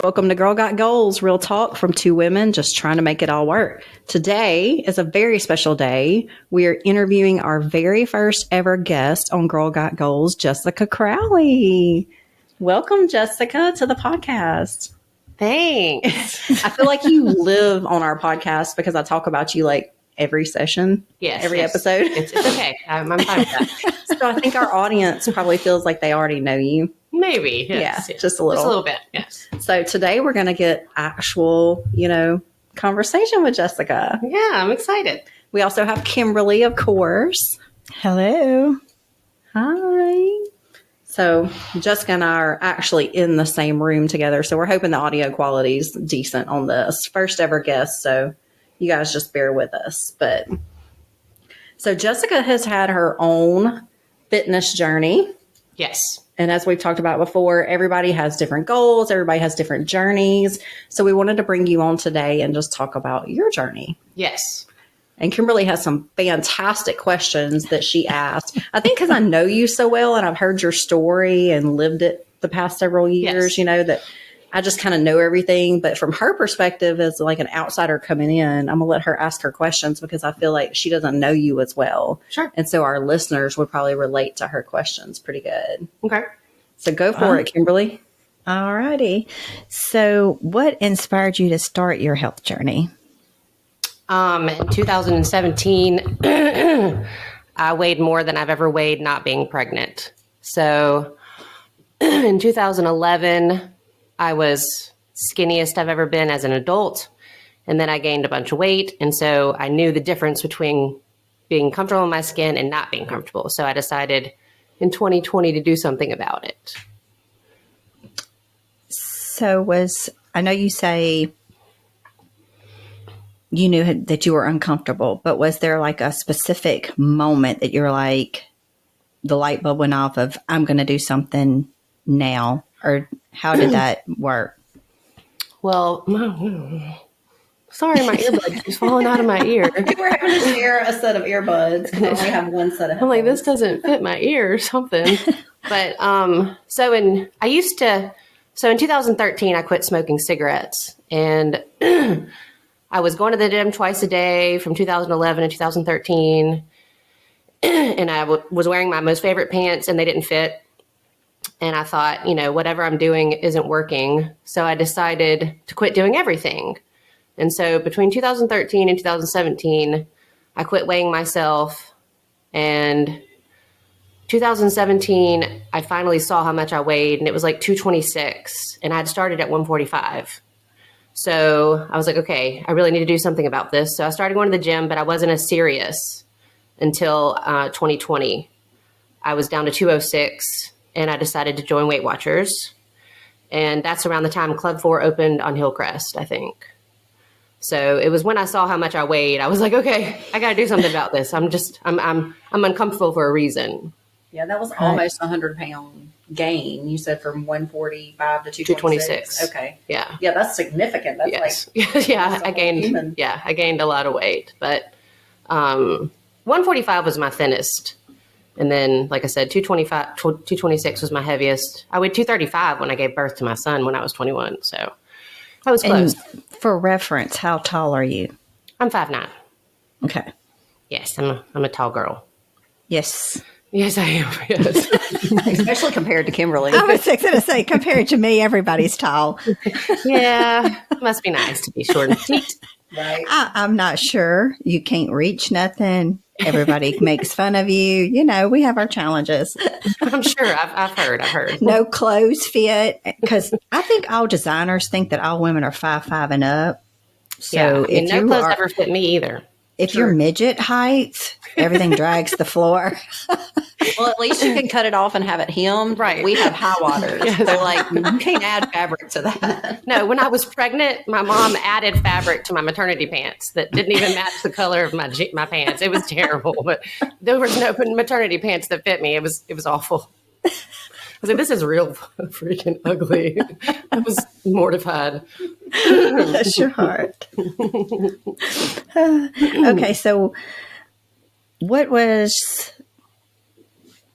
Welcome to Girl Got Goals, real talk from two women just trying to make it all work. Today is a very special day. We are interviewing our very first ever guest on Girl Got Goals, Jessica Crowley. Welcome, Jessica, to the podcast. Thanks. I feel like you live on our podcast because I talk about you like every session, every episode. It's okay. I'm fine with that. So I think our audience probably feels like they already know you. Maybe. Yes. Just a little. Just a little bit, yes. So today we're going to get actual, conversation with Jessica. Yeah, I'm excited. We also have Kimberly, of course. Hello. Hi. So Jessica and I are actually in the same room together. So we're hoping the audio quality is decent on this. First ever guest. So you guys just bear with us. So Jessica has had her own fitness journey. Yes. And as we've talked about before, everybody has different goals. Everybody has different journeys. So we wanted to bring you on today and just talk about your journey. Yes. And Kimberly has some fantastic questions that she asked. I think because I know you so well and I've heard your story and lived it the past several years, that I just kind of know everything. But from her perspective as like an outsider coming in, I'm going to let her ask her questions because I feel like she doesn't know you as well. Sure. And so our listeners would probably relate to her questions pretty good. Okay. So go for it, Kimberly. All righty. So what inspired you to start your health journey? In 2017, I weighed more than I've ever weighed not being pregnant. So in 2011, I was skinniest I've ever been as an adult. And then I gained a bunch of weight. And so I knew the difference between being comfortable in my skin and not being comfortable. So I decided in 2020 to do something about it. So I know you say you knew that you were uncomfortable, but was there like a specific moment that you're like, the light bulb went off of, I'm going to do something now? Or how did that work? Well, sorry, my earbud is falling out of my ear. We're having to share a set of earbuds because I only have one set of headphones. I'm like, this doesn't fit my ear or something. But so in 2013, I quit smoking cigarettes. And I was going to the gym twice a day from 2011 to 2013. And I was wearing my most favorite pants and they didn't fit. And I thought, whatever I'm doing isn't working. So I decided to quit doing everything. And so between 2013 and 2017, I quit weighing myself. And 2017, I finally saw how much I weighed, and it was like 226. And I had started at 145. So I was like, okay, I really need to do something about this. So I started going to the gym, but I wasn't as serious until 2020. I was down to 206. And I decided to join Weight Watchers. And that's around the time Club 4 opened on Hillcrest, I think. So it was when I saw how much I weighed, I was like, okay, I got to do something about this. I'm uncomfortable for a reason. Yeah, that was almost a 100-pound gain. You said from 145 to 226. Okay. Yeah. Yeah, that's significant. That's like I gained a lot of weight, but 145 was my thinnest. And then, like I said, 226 was my heaviest. I weighed 235 when I gave birth to my son when I was 21. So I was close. And for reference, how tall are you? I'm 5'9". Okay. Yes, I'm a tall girl. Yes. Yes, I am. Yes. Especially compared to Kimberly. I was going to say, compared to me, everybody's tall. Yeah. It must be nice to be short and petite. Right. I'm not sure. You can't reach nothing. Everybody makes fun of you. We have our challenges. I'm sure. I've heard. No clothes fit. Because I think all designers think that all women are 5'5" and up. So if no clothes ever fit me either. If you're midget height, everything drags the floor. Well, at least you can cut it off and have it hemmed. Right. We have high waters. They're like, you can't add fabric to that. No, when I was pregnant, my mom added fabric to my maternity pants that didn't even match the color of my pants. It was terrible, but there was no maternity pants that fit me. It was awful. I was like, this is real freaking ugly. I was mortified. Bless your heart. Okay, so what was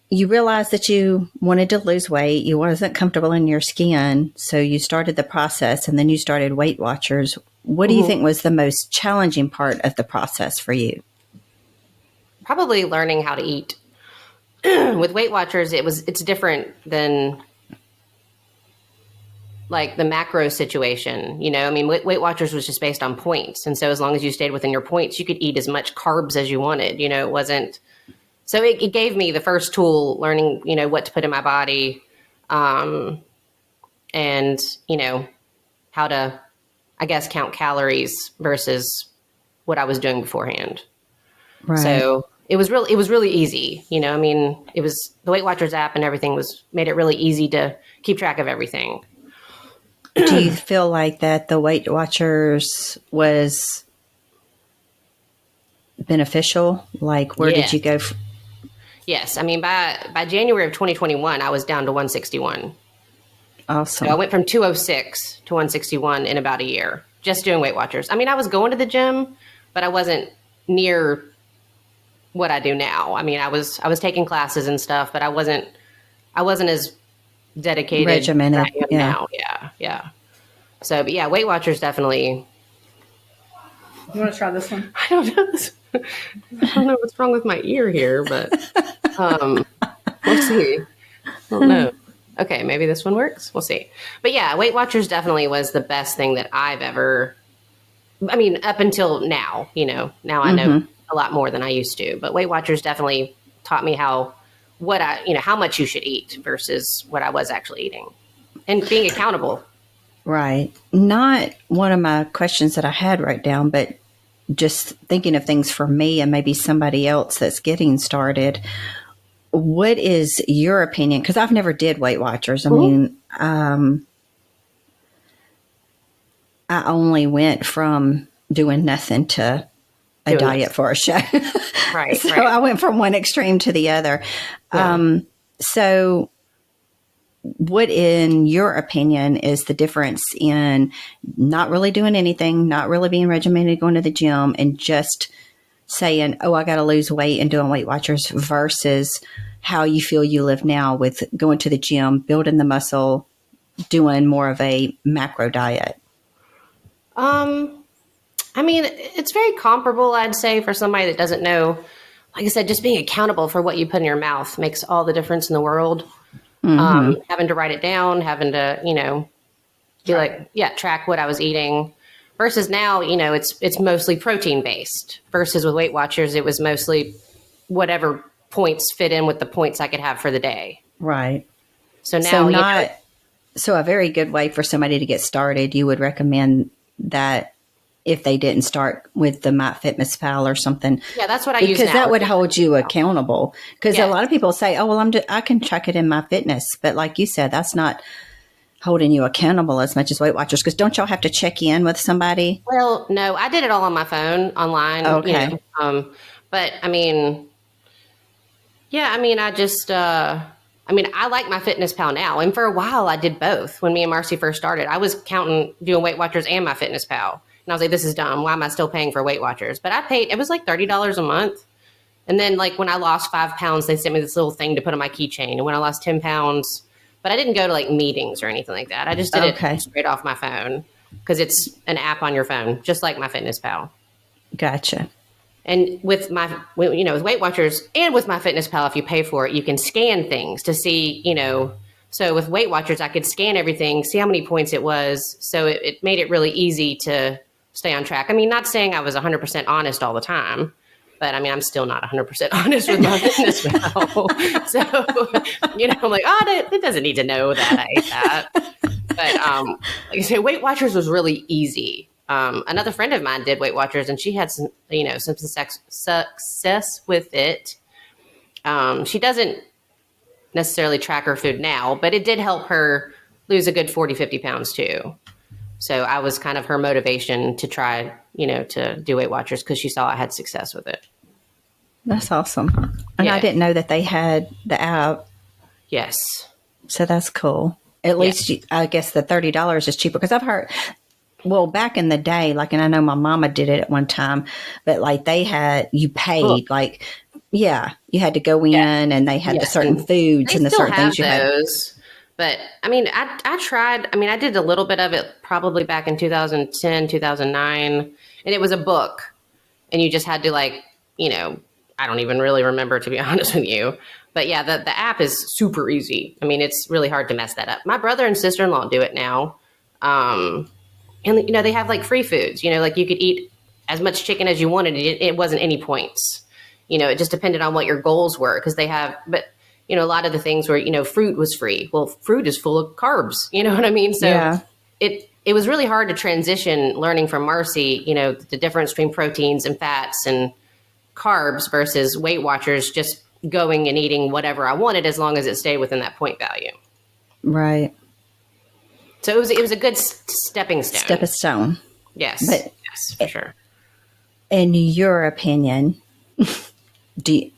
you realized that you wanted to lose weight. You wasn't comfortable in your skin. So you started the process and then you started Weight Watchers. What do you think was the most challenging part of the process for you? Probably learning how to eat. With Weight Watchers, it's different than like the macro situation. You know, I mean, Weight Watchers was just based on points. And so as long as you stayed within your points, you could eat as much carbs as you wanted. You know, it wasn't. So it gave me the first tool, learning, you know, what to put in my body, and, you know, how to, I guess, count calories versus what I was doing beforehand. Right. So it was really easy. You know, I mean, it was the Weight Watchers app and everything made it really easy to keep track of everything. Do you feel like that the Weight Watchers was beneficial? Like, where did you go? Yes. I mean, by January of 2021, I was down to 161. Awesome. So I went from 206 to 161 in about a year, just doing Weight Watchers. I mean, I was going to the gym, but I wasn't near what I do now. I mean, I was taking classes and stuff, but I wasn't as dedicated regimented as I am now. Yeah. So, but yeah, Weight Watchers definitely. You want to try this one? I don't know. I don't know what's wrong with my ear here, but we'll see. I don't know. Okay, maybe this one works. We'll see. But yeah, Weight Watchers definitely was the best thing that I've ever. I mean, up until now, you know, now I know a lot more than I used to. But Weight Watchers definitely taught me how much you should eat versus what I was actually eating, and being accountable. Right. Not one of my questions that I had written down, but just thinking of things for me and maybe somebody else that's getting started. What is your opinion? Because I've never did Weight Watchers. I mean, I only went from doing nothing to a diet for a show. Right. So I went from one extreme to the other. Yeah. So what, in your opinion, is the difference in not really doing anything, not really being regimented, going to the gym, and just saying, oh, I got to lose weight and doing Weight Watchers versus how you feel you live now with going to the gym, building the muscle, doing more of a macro diet? I mean, it's very comparable, I'd say, for somebody that doesn't know. Like I said, just being accountable for what you put in your mouth makes all the difference in the world. Having to write it down, having to, you know, track what I was eating. Versus now, you know, it's mostly protein based. Versus with Weight Watchers, it was mostly whatever points fit in with the points I could have for the day. Right. So now, so a very good way for somebody to get started, you would recommend that if they didn't start with the MyFitnessPal or something. Yeah, that's what I use now. Because that would hold you accountable. Because a lot of people say, oh, well, I can track it in MyFitness. But like you said, that's not holding you accountable as much as Weight Watchers. Because don't y'all have to check in with somebody? Well, no, I did it all on my phone, online. Okay. You know, but I mean, yeah, I mean, I like MyFitnessPal now. And for a while, I did both. When me and Marcy first started, I was doing Weight Watchers and MyFitnessPal. And I was like, this is dumb. Why am I still paying for Weight Watchers? But I paid, it was like $30 a month. And then like when I lost 5 pounds, they sent me this little thing to put on my keychain. And when I lost 10 pounds, but I didn't go to like meetings or anything like that. I just did it straight off my phone because it's an app on your phone, just like MyFitnessPal. Gotcha. And with with Weight Watchers and with MyFitnessPal, if you pay for it, you can scan things to see, you know. So with Weight Watchers, I could scan everything, see how many points it was. So it made it really easy to stay on track. I mean, not saying I was 100% honest all the time, but I mean, I'm still not 100% honest with MyFitnessPal. So, you know, I'm like, it doesn't need to know that I ate that. But like I say, Weight Watchers was really easy. Another friend of mine did Weight Watchers, and she had some success with it. She doesn't necessarily track her food now, but it did help her lose a good 40, 50 pounds too. So I was kind of her motivation to try, you know, to do Weight Watchers because she saw I had success with it. That's awesome. And I didn't know that they had the app. Yes. So that's cool. At least I guess the $30 is cheaper because I've heard, well, back in the day, like, and I know my mama did it at one time, but like you paid like Yeah, you had to go in and they had the certain foods and the certain things you had. But I mean, I tried, I mean, I did a little bit of it probably back in 2010, 2009, and it was a book and you just had to like, you know, I don't even really remember, to be honest with you. But yeah, the app is super easy. I mean, it's really hard to mess that up. My brother and sister-in-law do it now. And, you know, they have like free foods, you know, like you could eat as much chicken as you wanted. It wasn't any points. You know, it just depended on what your goals were because they have, but, you know, a lot of the things where, you know, fruit was free. Well, fruit is full of carbs. You know what I mean? So it was really hard to transition learning from Marcy, you know, the difference between proteins and fats and carbs versus Weight Watchers just going and eating whatever I wanted as long as it stayed within that point value. Right. So it was a good stepping stone. Step a stone. Yes. But yes, for sure. In your opinion, do you,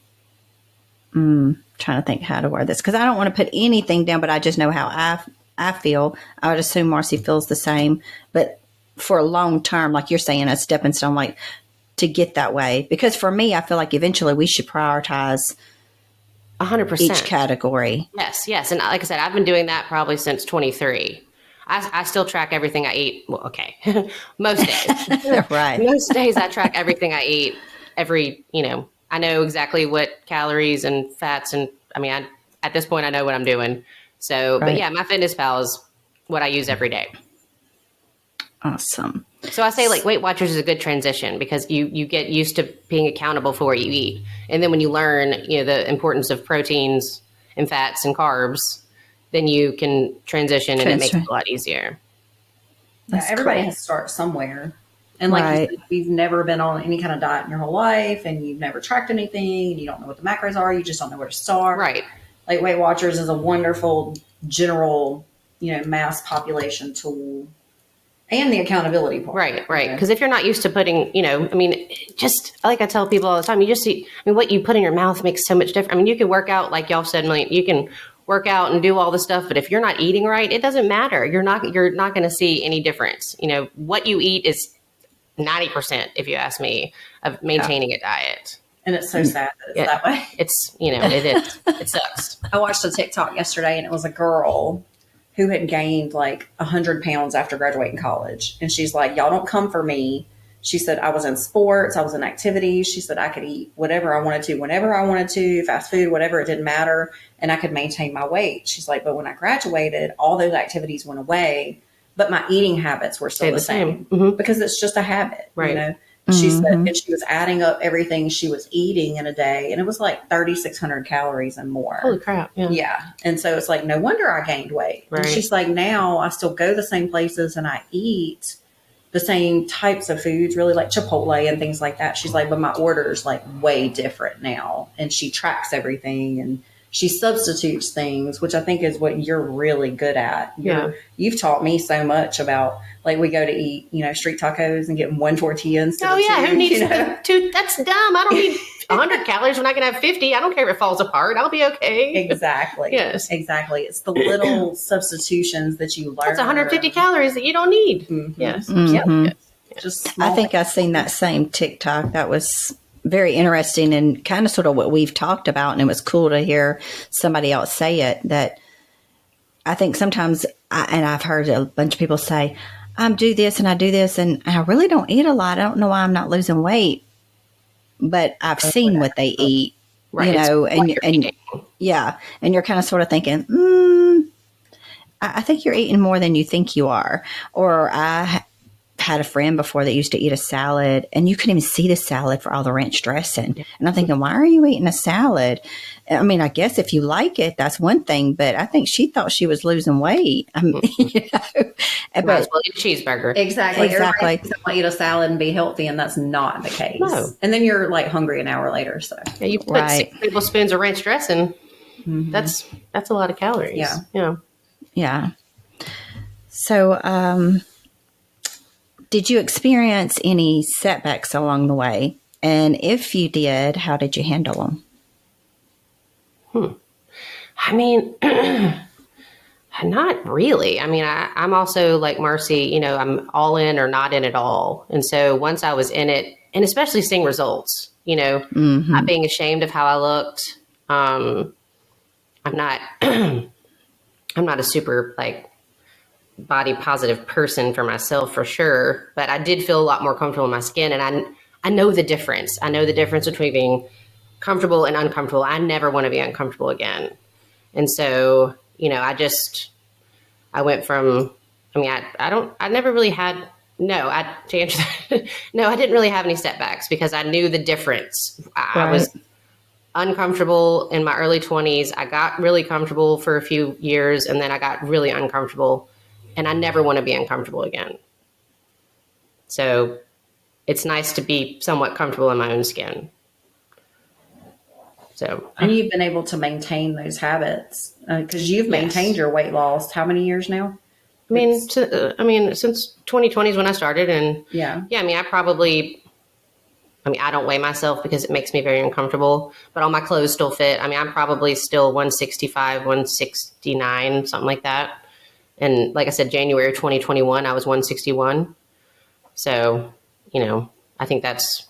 trying to think how to word this because I don't want to put anything down, but I just know how I feel. I would assume Marcy feels the same, but for a long term, like you're saying, a stepping stone, like to get that way. Because for me, I feel like eventually we should prioritize 100% each category. Yes. And like I said, I've been doing that probably since 23. I still track everything I eat. Well, okay. Most days. Right. Most days I track everything I eat you know, I know exactly what calories and fats and I mean, at this point I know what I'm doing. So, But yeah, MyFitnessPal is what I use every day. Awesome. So I say like Weight Watchers is a good transition because you get used to being accountable for what you eat. And then when you learn, you know, the importance of proteins and fats and carbs, then you can transition and it makes it a lot easier. Yeah, everybody has to start somewhere. And like you said, if you've never been on any kind of diet in your whole life and you've never tracked anything and you don't know what the macros are, you just don't know where to start. Right. Like Weight Watchers is a wonderful general, you know, mass population tool and the accountability part. Right. Because if you're not used to putting, you know, I mean, just like I tell people all the time, you just see, I mean, what you put in your mouth makes so much difference. I mean, you can work out, like y'all said, you can work out and do all the stuff, but if you're not eating right, it doesn't matter. You're not going to see any difference. You know, what you eat is 90%, if you ask me, of maintaining a diet. And it's so sad that it's that way. It's, you know, it is. It sucks. I watched a TikTok yesterday and it was a girl who had gained like 100 pounds after graduating college. And she's like, y'all don't come for me. She said, I was in sports, I was in activities. She said, I could eat whatever I wanted to, whenever I wanted to, fast food, whatever, it didn't matter. And I could maintain my weight. She's like, but when I graduated, all those activities went away, but my eating habits were still the same. Because it's just a habit, you know? She said, and she was adding up everything she was eating in a day, and it was like 3,600 calories and more. Holy crap. Yeah. And so it's like, no wonder I gained weight. Right. And she's like, now I still go the same places and I eat the same types of foods, really like Chipotle and things like that. She's like, but my order's like way different now. And she tracks everything and she substitutes things, which I think is what you're really good at. You've taught me so much about, like, we go to eat, you know, street tacos and get one tortilla instead of two. Who needs two? That's dumb. I don't need 100 calories when I can have 50. I don't care if it falls apart. I'll be okay. Exactly. Yes. Exactly. It's the little substitutions that you learn. That's 150 calories that you don't need. Yes. Yes. Just I think I've seen that same TikTok. That was very interesting and kind of sort of what we've talked about. And it was cool to hear somebody else say it, that I think sometimes, and I've heard a bunch of people say, I do this and I do this and I really don't eat a lot. I don't know why I'm not losing weight, but I've seen what they eat, you know, and yeah. And you're kind of sort of thinking, I think you're eating more than you think you are. Or I had a friend before that used to eat a salad and you couldn't even see the salad for all the ranch dressing. And I'm thinking, why are you eating a salad? I mean, I guess if you like it, that's one thing, but I think she thought she was losing weight. You know? Might as well eat a cheeseburger. Exactly. Everybody thinks I want to eat a salad and be healthy, and that's not the case. No. And then you're like hungry an hour later. So yeah, you put 6 tablespoons of ranch dressing. That's a lot of calories. Yeah. So, did you experience any setbacks along the way? And if you did, how did you handle them? I mean, not really. I mean, I'm also like Marcy, I'm all in or not in at all. And so once I was in it, and especially seeing results, not being ashamed of how I looked. I'm not, I'm not a super like body positive person for myself for sure, but I did feel a lot more comfortable in my skin. And I know the difference. I know the difference between being comfortable and uncomfortable. I never want to be uncomfortable again. And so, I went from, I never really had, to answer that, no, I didn't really have any setbacks because I knew the difference. I was uncomfortable in my early 20s. I got really comfortable for a few years and then I got really uncomfortable, and I never want to be uncomfortable again. So it's nice to be somewhat comfortable in my own skin. So, and you've been able to maintain those habits because you've maintained your weight loss. How many years now? Since 2020 is when I started, and I don't weigh myself because it makes me very uncomfortable, but all my clothes still fit. I'm probably still 165, 169, something like that. And like I said, January 2021, I was 161. So, I think that's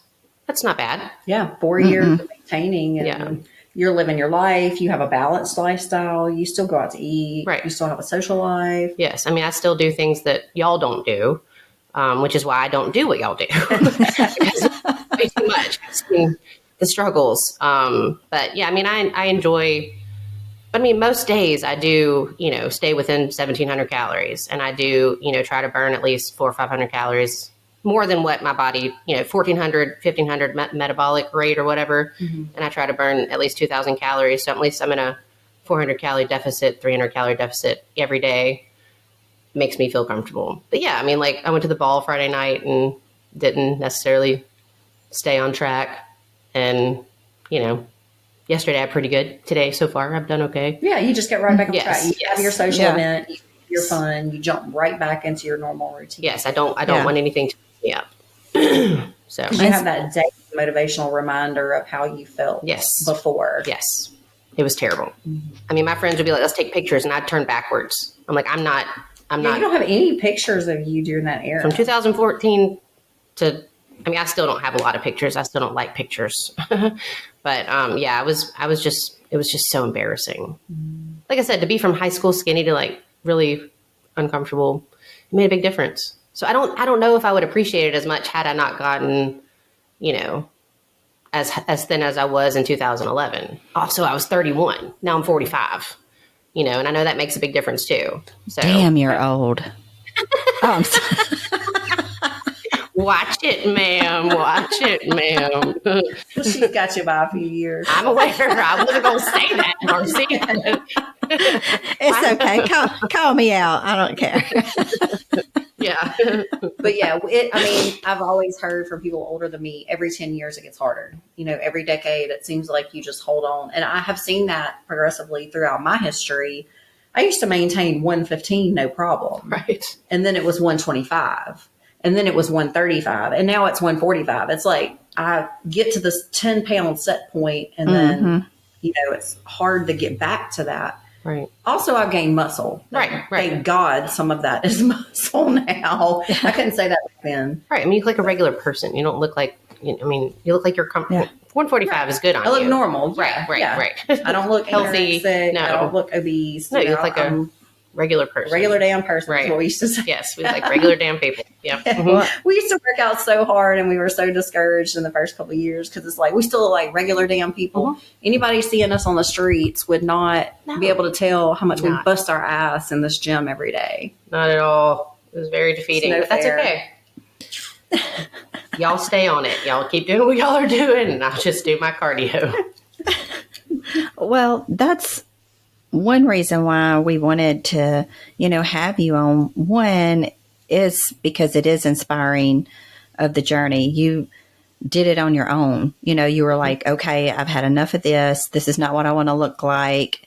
not bad. Yeah. 4 years of maintaining, and you're living your life. You have a balanced lifestyle. You still go out to eat. Right. You still have a social life. Yes. I still do things that y'all don't do, which is why I don't do what y'all do. Because it's way too much. I've seen the struggles. But yeah, I enjoy, most days I do, stay within 1,700 calories, and I do, try to burn at least 400 or 500 calories more than what my body, 1,400, 1,500 metabolic rate or whatever. Mm-hmm. And I try to burn at least 2,000 calories. So at least I'm in a 400 calorie deficit, 300 calorie deficit every day. Makes me feel comfortable. But yeah, I went to the ball Friday night and didn't necessarily stay on track. And, yesterday I pretty good. Today so far I've done okay. Yeah, you just get right back on track. You have your social event, you have your fun, you jump right back into your normal routine. Yes, I don't want anything to mess me up. So you have that daily motivational reminder of how you felt before. Yes. It was terrible. Mm-hmm. My friends would be like, let's take pictures, and I'd turn backwards. I'm like, I'm not. You don't have any pictures of you during that era. From 2014 to, I still don't have a lot of pictures. I still don't like pictures. But it was just so embarrassing. Mm. Like I said, to be from high school skinny to like really uncomfortable, it made a big difference. So I don't know if I would appreciate it as much had I not gotten, as thin as I was in 2011. Also, I was 31. Now I'm 45. And I know that makes a big difference too. So, damn, you're old. I'm sorry. Watch it, ma'am. Watch it, ma'am. She's got you by a few years. I'm aware. I wasn't going to say that, Marcy. It's okay. Call me out. I don't care. Yeah. But yeah, I've always heard from people older than me, every 10 years it gets harder. Every decade it seems like you just hold on. And I have seen that progressively throughout my history. I used to maintain 115, no problem. Right. And then it was 125. And then it was 135. And now it's 145. It's like I get to this 10-pound set point, and then, it's hard to get back to that. Right. Also, I've gained muscle. Right. Thank God some of that is muscle now. I couldn't say that back then. Right. You look like a regular person. You don't look like, you look like you're comfortable. 145 is good on you. I look normal. Right. I don't look healthy. No. I don't look obese. No, you look like a regular person. Regular damn person. Right. Is what we used to say. Yes, we like regular damn people. Yeah. We used to work out so hard, and we were so discouraged in the first couple of years because it's like we still look like regular damn people. Anybody seeing us on the streets would not be able to tell how much we bust our ass in this gym every day. Not at all. It was very defeating, but that's okay. Y'all stay on it. Y'all keep doing what y'all are doing, and I'll just do my cardio. Well, that's one reason why we wanted to, have you on. One is because it is inspiring of the journey. You did it on your own. You were like, okay, I've had enough of this. This is not what I want to look like.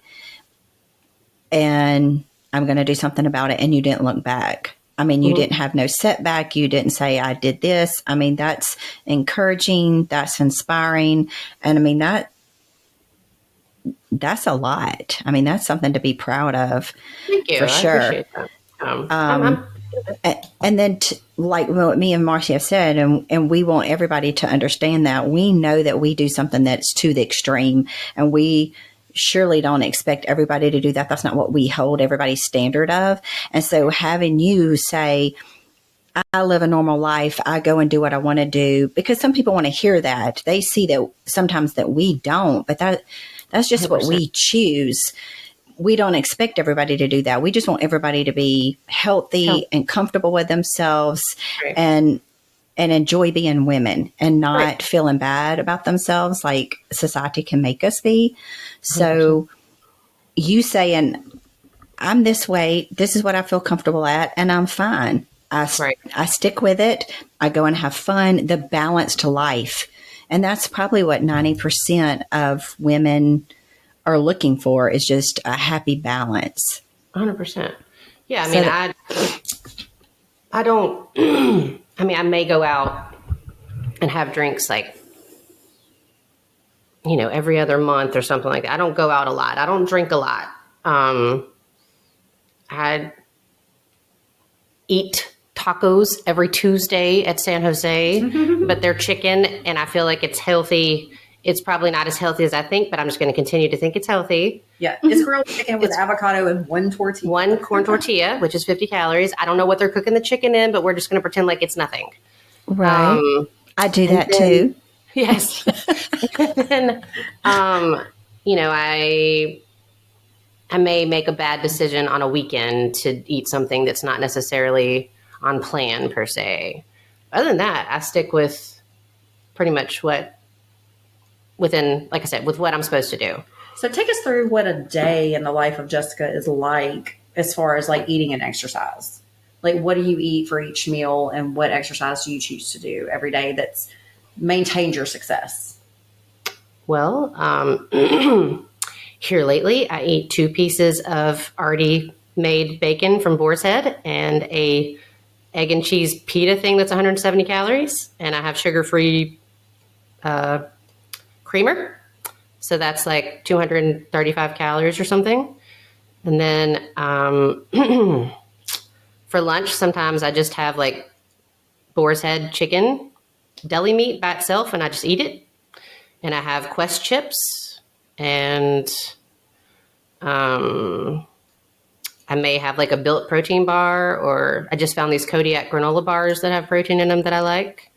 And I'm going to do something about it. And you didn't look back. You didn't have no setback. You didn't say, I did this. That's encouraging. That's inspiring. And that's a lot. That's something to be proud of. Thank you. For sure. I appreciate that. And then, like what me and Marcy have said, and we want everybody to understand that we know that we do something that's to the extreme, and we surely don't expect everybody to do that. That's not what we hold everybody's standard of. And so having you say, I live a normal life, I go and do what I want to do, because some people want to hear that. They see that sometimes that we don't, but that's just 100%. What we choose. We don't expect everybody to do that. We just want everybody to be healthy and comfortable with themselves, right. and enjoy being women and not right. feeling bad about themselves like society can make us be. 100%. So you saying, I'm this way, this is what I feel comfortable at, and I'm fine. I stick with it. I go and have fun, the balanced life. And that's probably what 90% of women are looking for, is just a happy balance. 100%. Yeah. I mean, I don't, I mean, I may go out and have drinks like, every other month or something like that. I don't go out a lot. I don't drink a lot. I eat tacos every Tuesday at San Jose, but they're chicken, and I feel like it's healthy. It's probably not as healthy as I think, but I'm just going to continue to think it's healthy. Yeah. It's grilled chicken with avocado and one tortilla. One corn tortilla, which is 50 calories. I don't know what they're cooking the chicken in, but we're just going to pretend like it's nothing. Right. I do that too. Yes. And then, I may make a bad decision on a weekend to eat something that's not necessarily on plan per se. Other than that, I stick with pretty much within, like I said, with what I'm supposed to do. So take us through what a day in the life of Jessica is like as far as like eating and exercise. Like, what do you eat for each meal, and what exercise do you choose to do every day that's maintained your success? Well, here lately, I eat 2 pieces of already made bacon from Boar's Head and a egg and cheese pita thing that's 170 calories. And I have sugar-free creamer. So that's like 235 calories or something. And then for lunch, sometimes I just have like Boar's Head chicken, deli meat by itself, and I just eat it. And I have Quest chips, and I may have like a Built protein bar, or I just found these Kodiak granola bars that have protein in them that I like.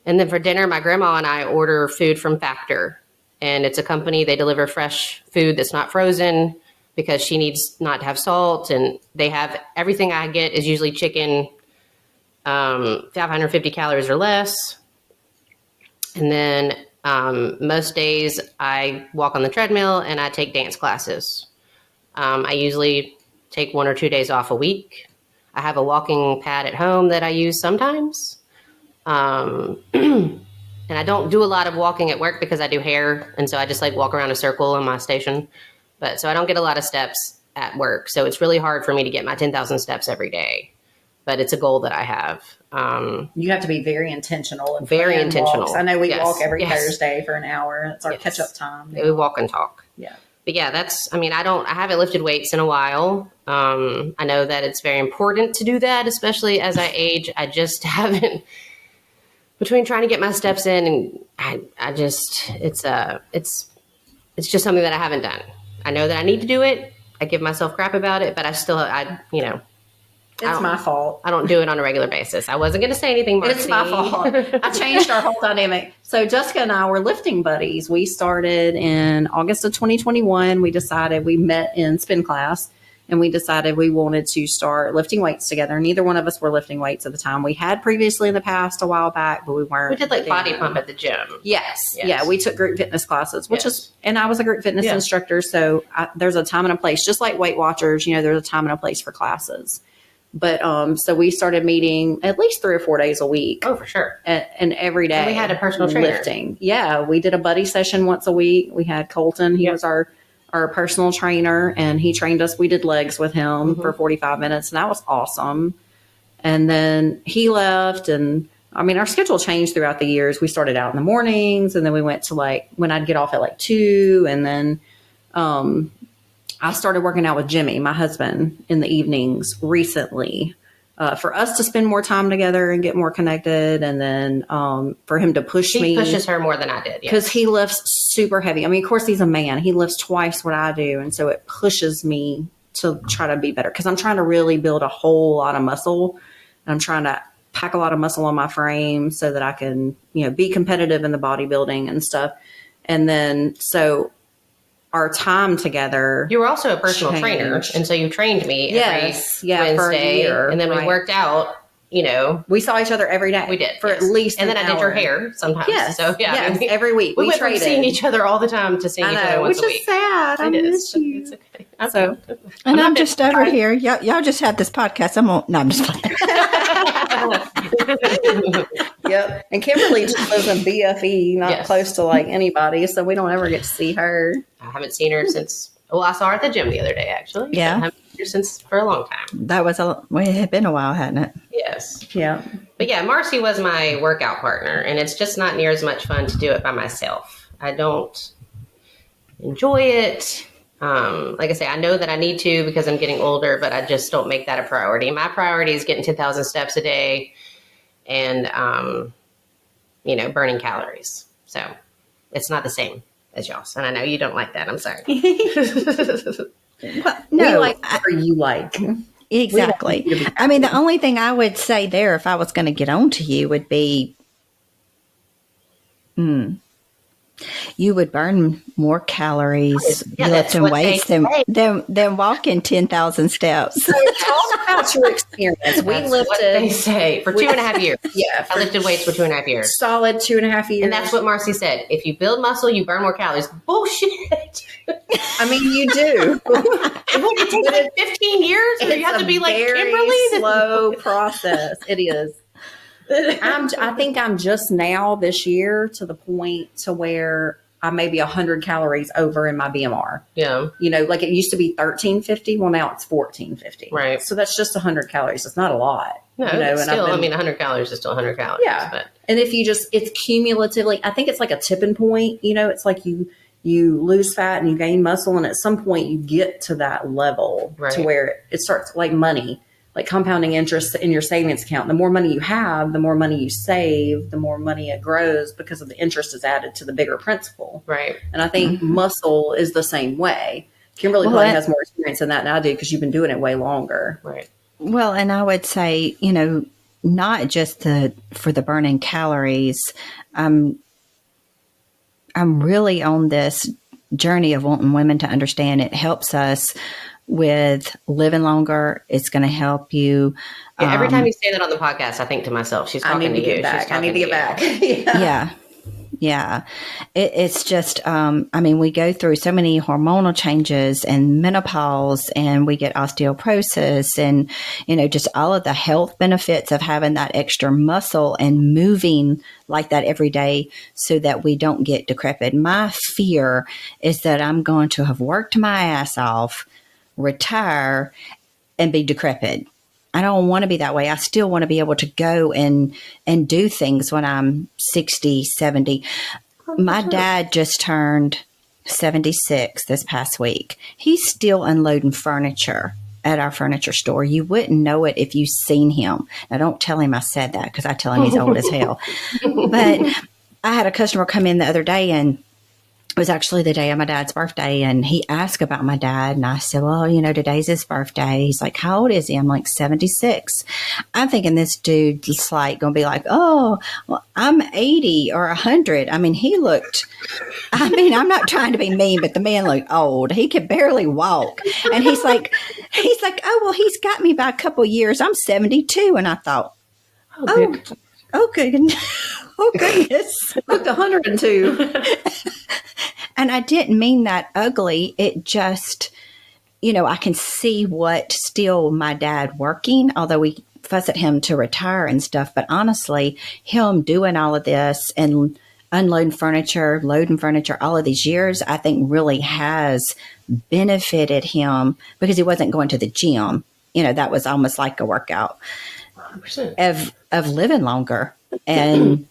And then for dinner, my grandma and I order food from Factor. And it's a company, they deliver fresh food that's not frozen because she needs not to have salt. And they have, everything I get is usually chicken, 550 calories or less. And then most days I walk on the treadmill and I take dance classes. I usually take 1 or 2 days off a week. I have a walking pad at home that I use sometimes. And I don't do a lot of walking at work because I do hair. And so I just like walk around a circle in my station. But so I don't get a lot of steps at work. So it's really hard for me to get my 10,000 steps every day. But it's a goal that I have. You have to be very intentional. And very intentional. Walks. I know we walk every Thursday for an hour. That's our catch-up time. We walk and talk. Yeah. But yeah, I haven't lifted weights in a while. I know that it's very important to do that, especially as I age. I just haven't, between trying to get my steps in, and it's just something that I haven't done. I know that I need to do it. I give myself crap about it, but it's my fault. I don't do it on a regular basis. I wasn't going to say anything, Marcy. It's my fault. I changed our whole dynamic. So Jessica and I were lifting buddies. We started in August of 2021. We met in spin class, and we decided we wanted to start lifting weights together. Neither one of us were lifting weights at the time. We had previously in the past a while back, but we weren't. We did like body pump at the gym. Yes. Yeah. We took group fitness classes, and I was a group fitness instructor. So there's a time and a place, just like Weight Watchers, there's a time and a place for classes. But so we started meeting at least 3 or 4 days a week. Oh, for sure. And every day. And we had a personal trainer. Lifting. Yeah. We did a buddy session once a week. We had Colton. He was our personal trainer, and he trained us. We did legs with him for 45 minutes, and that was awesome. And then he left, and our schedule changed throughout the years. We started out in the mornings, and then we went to when I'd get off at 2, and then I started working out with Jimmy, my husband, in the evenings recently. for us to spend more time together and get more connected. And then for him to push me. He pushes her more than I did. Because he lifts super heavy. I mean, of course, he's a man. He lifts twice what I do. And so it pushes me to try to be better. Because I'm trying to really build a whole lot of muscle. And I'm trying to pack a lot of muscle on my frame so that I can, be competitive in the bodybuilding and stuff. And then, so our time together. You were also a personal trainer. And so you trained me every Wednesday. For a year, and then we worked out, We saw each other every day. We did. For at least And then an I did your hour. hair sometimes. Yes. So, yes, every week. We went from seeing each other all the time to seeing each other once a week. Which is sad. I miss you. It's okay. I'm just over here. Y'all just had this podcast. I'm just playing. Yep. And Kimberly just lives in BFE, not close to anybody, so we don't ever get to see her. I haven't seen her since. Well, I saw her at the gym the other day, actually. Yeah. I haven't seen her since for a long time. It had been a while, hadn't it? Yes. Yeah. But yeah, Marcy was my workout partner, and it's just not near as much fun to do it by myself. I don't enjoy it. Like I say, I know that I need to because I'm getting older, but I just don't make that a priority. My priority is getting 10,000 steps a day and, burning calories. So it's not the same as y'all's. And I know you don't like that. I'm sorry. Well, no, we like whatever you like. Exactly. I mean, the only thing I would say there, if I was going to get on to you, would be, you would burn more calories lifting weights than walking 10,000 steps. So talk about your experience. We That's lifted. What they say for 2.5 years. Yeah, I lifted weights for 2.5 years. Solid 2.5 years. And that's what Marcy said. If you build muscle, you burn more calories. Bullshit. I mean, you do. It takes like 15 years. And you have to be like Kimberly. Slow process. It is. I think I'm just now this year to the point to where I may be 100 calories over in my BMR. Yeah. Like it used to be 1350. Well, now it's 1450. Right. So that's just 100 calories. It's not a lot. No, and still, 100 calories is still 100 calories. Yeah. But. And if you it's cumulatively, I think it's like a tipping point. It's like you lose fat and you gain muscle. And at some point you get to that level to where it starts like money. Like compounding interest in your savings account. The more money you have, the more money you save, the more money it grows because of the interest is added to the bigger principal. Right. And I think muscle is the same way. Kimberly probably has more experience in that than I do because you've been doing it way longer. Right. Well, and I would say, not just for the burning calories. I'm really on this journey of wanting women to understand it helps us with living longer. It's going to help you. Yeah, every time you say that on the podcast, I think to myself, she's talking to you. I need to get back. Yeah. It's just, we go through so many hormonal changes and menopause, and we get osteoporosis and, just all of the health benefits of having that extra muscle and moving like that every day so that we don't get decrepit. My fear is that I'm going to have worked my ass off, retire, and be decrepit. I don't want to be that way. I still want to be able to go and do things when I'm 60, 70. My dad just turned 76 this past week. He's still unloading furniture at our furniture store. You wouldn't know it if you seen him. Now, don't tell him I said that because I tell him he's old as hell. But I had a customer come in the other day, and it was actually the day of my dad's birthday, and he asked about my dad, and I said, well, today's his birthday. He's like, how old is he? I'm like, 76. I'm thinking this dude's going to be like, oh, well, I'm 80 or 100. He looked, I'm not trying to be mean, but the man looked old. He could barely walk. And he's like, oh, well, he's got me by a couple years. I'm 72. And I thought, oh goodness. Oh, goodness. Looked 102. And I didn't mean that ugly. It just, I can see what still my dad working, although we fuss at him to retire and stuff. But honestly, him doing all of this and unloading furniture, loading furniture, all of these years, I think really has benefited him because he wasn't going to the gym. That was almost like a workout 100%. Of living longer and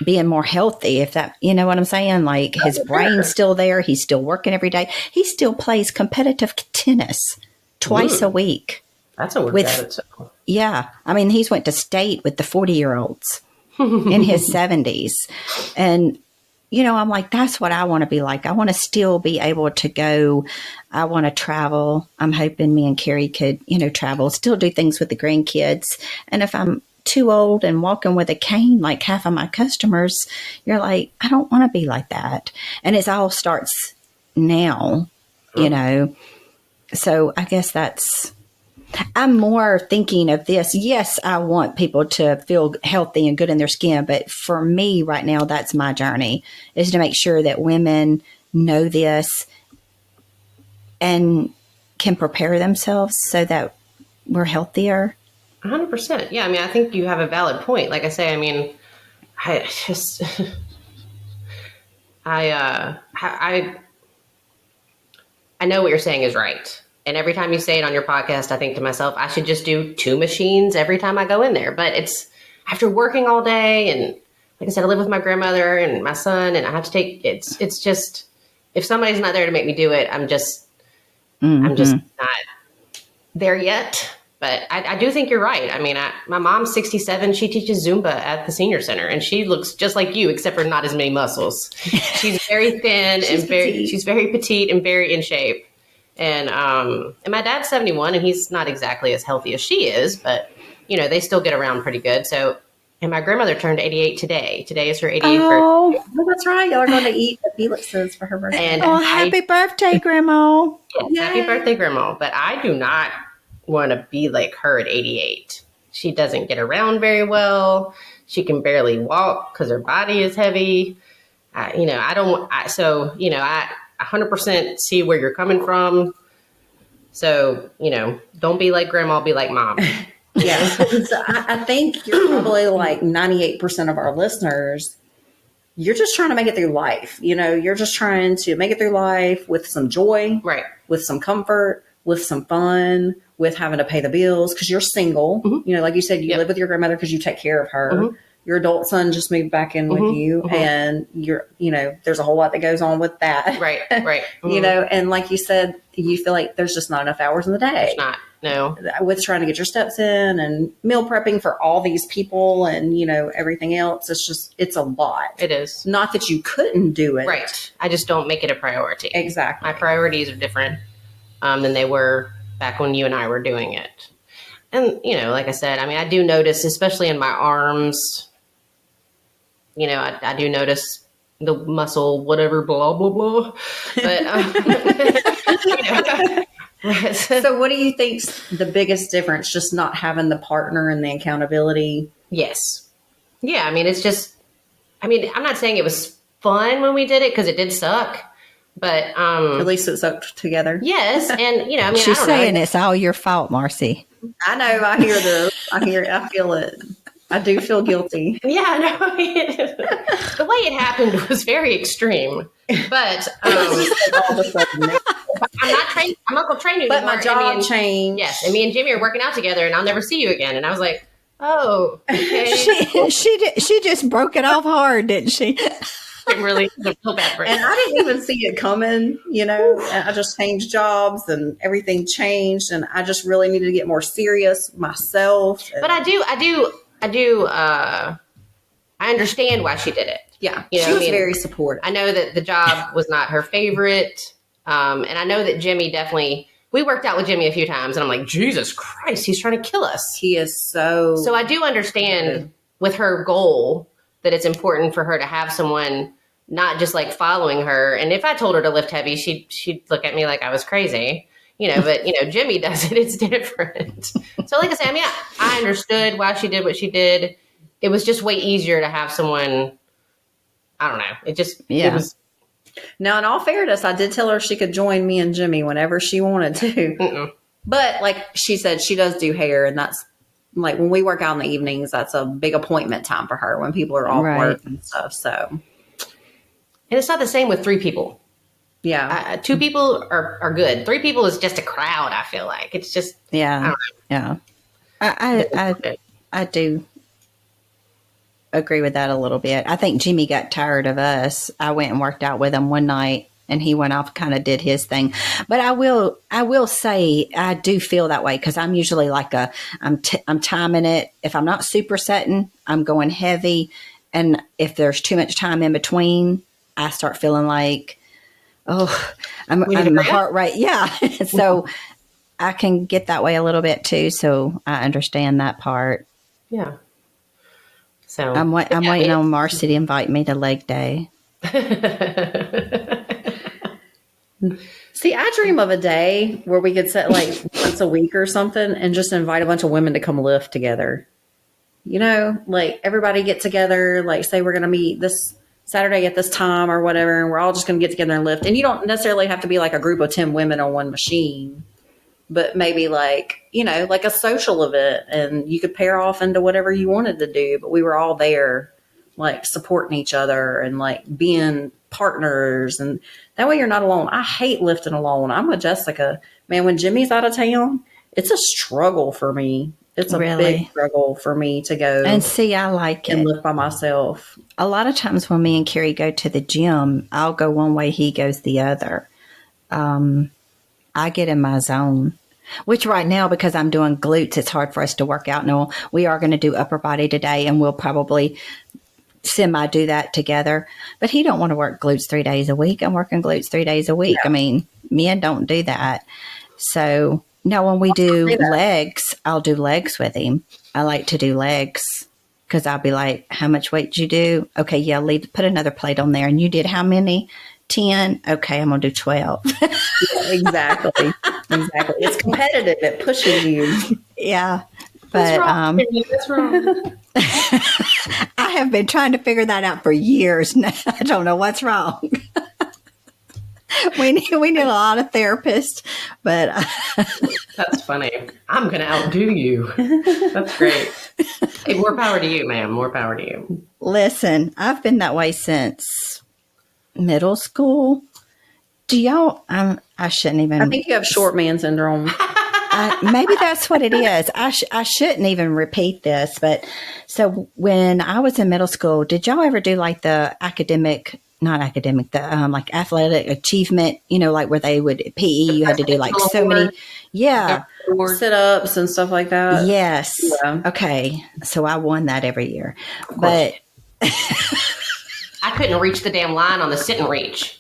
being more healthy, if that, you know what I'm saying? Like his brain's still there. He's still working every day. He still plays competitive tennis twice a week. That's a workout. Yeah. I mean, he's went to state with the 40-year-olds in his 70s. And, you know, I'm like, that's what I want to be like. I want to still be able to go. I want to travel. I'm hoping me and Carrie could, you know, travel, still do things with the grandkids. And if I'm too old and walking with a cane like half of my customers, you're like, I don't want to be like that. And it all starts now, you know. So I guess I'm more thinking of this. Yes, I want people to feel healthy and good in their skin. But for me right now, that's my journey, is to make sure that women know this and can prepare themselves so that we're healthier. 100%. Yeah. I mean, I think you have a valid point. Like I say, I mean, I just, I know what you're saying is right. And every time you say it on your podcast, I think to myself, I should just do 2 machines every time I go in there. But it's after working all day. And like I said, I live with my grandmother and my son, and I have to take, it's just, if somebody's not there to make me do it, I'm just not there yet. But I do think you're right. I mean, my mom's 67. She teaches Zumba at the senior center, and she looks just like you, except for not as many muscles. She's very thin she's very petite and very in shape. And my dad's 71, and he's not exactly as healthy as she is, but you know, they still get around pretty good. So, and my grandmother turned 88 today. Today is her 88th birthday. Oh, that's right. Y'all are going to eat at Felix's for her birthday. And happy birthday, Grandma. Yes, happy birthday, Grandma. But I do not want to be like her at 88. She doesn't get around very well. She can barely walk because her body is heavy. So, you know, I 100% see where you're coming from. So, you know, don't be like Grandma, be like Mom. Yeah. So I think you're probably like 98% of our listeners. You're just trying to make it through life. You know, you're just trying to make it through life with some joy, right? With some comfort, with some fun, with having to pay the bills because you're single. Mm-hmm. You know, like you said, you live with your grandmother because you take care of her. Mm-hmm. Your adult son just moved back in with you, and there's a whole lot that goes on with that. Right. Mm-hmm. You know, and like you said, you feel like there's just not enough hours in the day. There's not. No. With trying to get your steps in and meal prepping for all these people and, you know, everything else. It's a lot. It is. Not that you couldn't do it. Right. I just don't make it a priority. Exactly. My priorities are different than they were back when you and I were doing it. And, you know, like I said, I mean, I do notice, especially in my arms, you know, I do notice the muscle, whatever, blah, blah, blah. But, you know. So what do you think's the biggest difference? Just not having the partner and the accountability? Yes. Yeah. I mean, I'm not saying it was fun when we did it because it did suck, but at least it sucked together. Yes. And, you know, I mean, she's saying it's all your fault, Marcy. I know. I hear this. I feel it. I do feel guilty. Yeah, no, I mean, the way it happened was very extreme. But all of a sudden, I'm not going to train you but anymore. My job changed. Yes, and me and Jimmy are working out together, and I'll never see you again. And I was like, oh, okay. She just broke it off hard, didn't she? It really feel bad for And I didn't even see it coming, you know. I just changed jobs and everything changed, and I just really needed to get more serious myself. But I understand why she did it. Yeah, you know, she was very supportive. I know that the job was not her favorite, and I know that Jimmy definitely. We worked out with Jimmy a few times, and I'm like, Jesus Christ, he's trying to kill us. He is so. So I do understand with her goal that it's important for her to have someone not just like following her. And if I told her to lift heavy, she'd look at me like I was crazy. You know, but, you know, Jimmy does it. It's different. So like I said, I mean, I understood why she did what she did. It was just way easier to have someone, I don't know. It was. Now, in all fairness, I did tell her she could join me and Jimmy whenever she wanted to. Mm-mm. But like she said, she does do hair, and that's like when we work out in the evenings, that's a big appointment time for her when people are off work and stuff. So, and it's not the same with 3 people. Yeah. 2 people are good. 3 people is just a crowd. I feel like it's just, yeah. I do agree with that a little bit. I think Jimmy got tired of us. I went and worked out with him one night and he went off, kind of did his thing. But I will say I do feel that way because I'm usually like I'm timing it. If I'm not supersetting, I'm going heavy, and if there's too much time in between, I start feeling like, oh, I'm my heart rate, yeah. So I can get that way a little bit too. So I understand that part. Yeah. So I'm waiting on Marcy to invite me to leg day. See, I dream of a day where we could set like once a week or something and just invite a bunch of women to come lift together. You know, like everybody get together, like say we're going to meet this Saturday at this time or whatever, and we're all just going to get together and lift. And you don't necessarily have to be like a group of 10 women on one machine, but maybe like, you know, like a social event, and you could pair off into whatever you wanted to do, but we were all there like supporting each other and like being partners, and that way you're not alone. I hate lifting alone. I'm with Jessica. Man, when Jimmy's out of town, it's a struggle for me. It's a big struggle for me to go and see. I like and it. lift by myself. A lot of times when me and Carrie go to the gym, I'll go one way, he goes the other. I get in my zone, which right now, because I'm doing glutes, it's hard for us to work out. No, we are going to do upper body today, and we'll probably semi do that together. But he don't want to work glutes 3 days a week. I'm working glutes 3 days a week. Yeah. I mean, men don't do that. So no, when we do legs, I'll do legs with him. I like to do legs because I'll be like, how much weight did you do? Okay, yeah, put another plate on there. And you did how many? 10. Okay, I'm going to do 12. Yeah, exactly. Exactly. It's competitive. It pushes you. Yeah. But What's wrong? I have been trying to figure that out for years now. I don't know what's wrong. We need a lot of therapists, but that's funny. I'm going to outdo you. That's great. Hey, more power to you, ma'am. More power to you. Listen, I've been that way since middle school. Do y'all? I shouldn't even. I think you have short man syndrome. Maybe that's what it is. I shouldn't even repeat this, but so when I was in middle school, did y'all ever do like the like athletic achievement, you know, like where they would PE, you had to do like so many, sit-ups and stuff like that. Yes. Yeah. Okay. So I won that every year, but I couldn't reach the damn line on the sit and reach.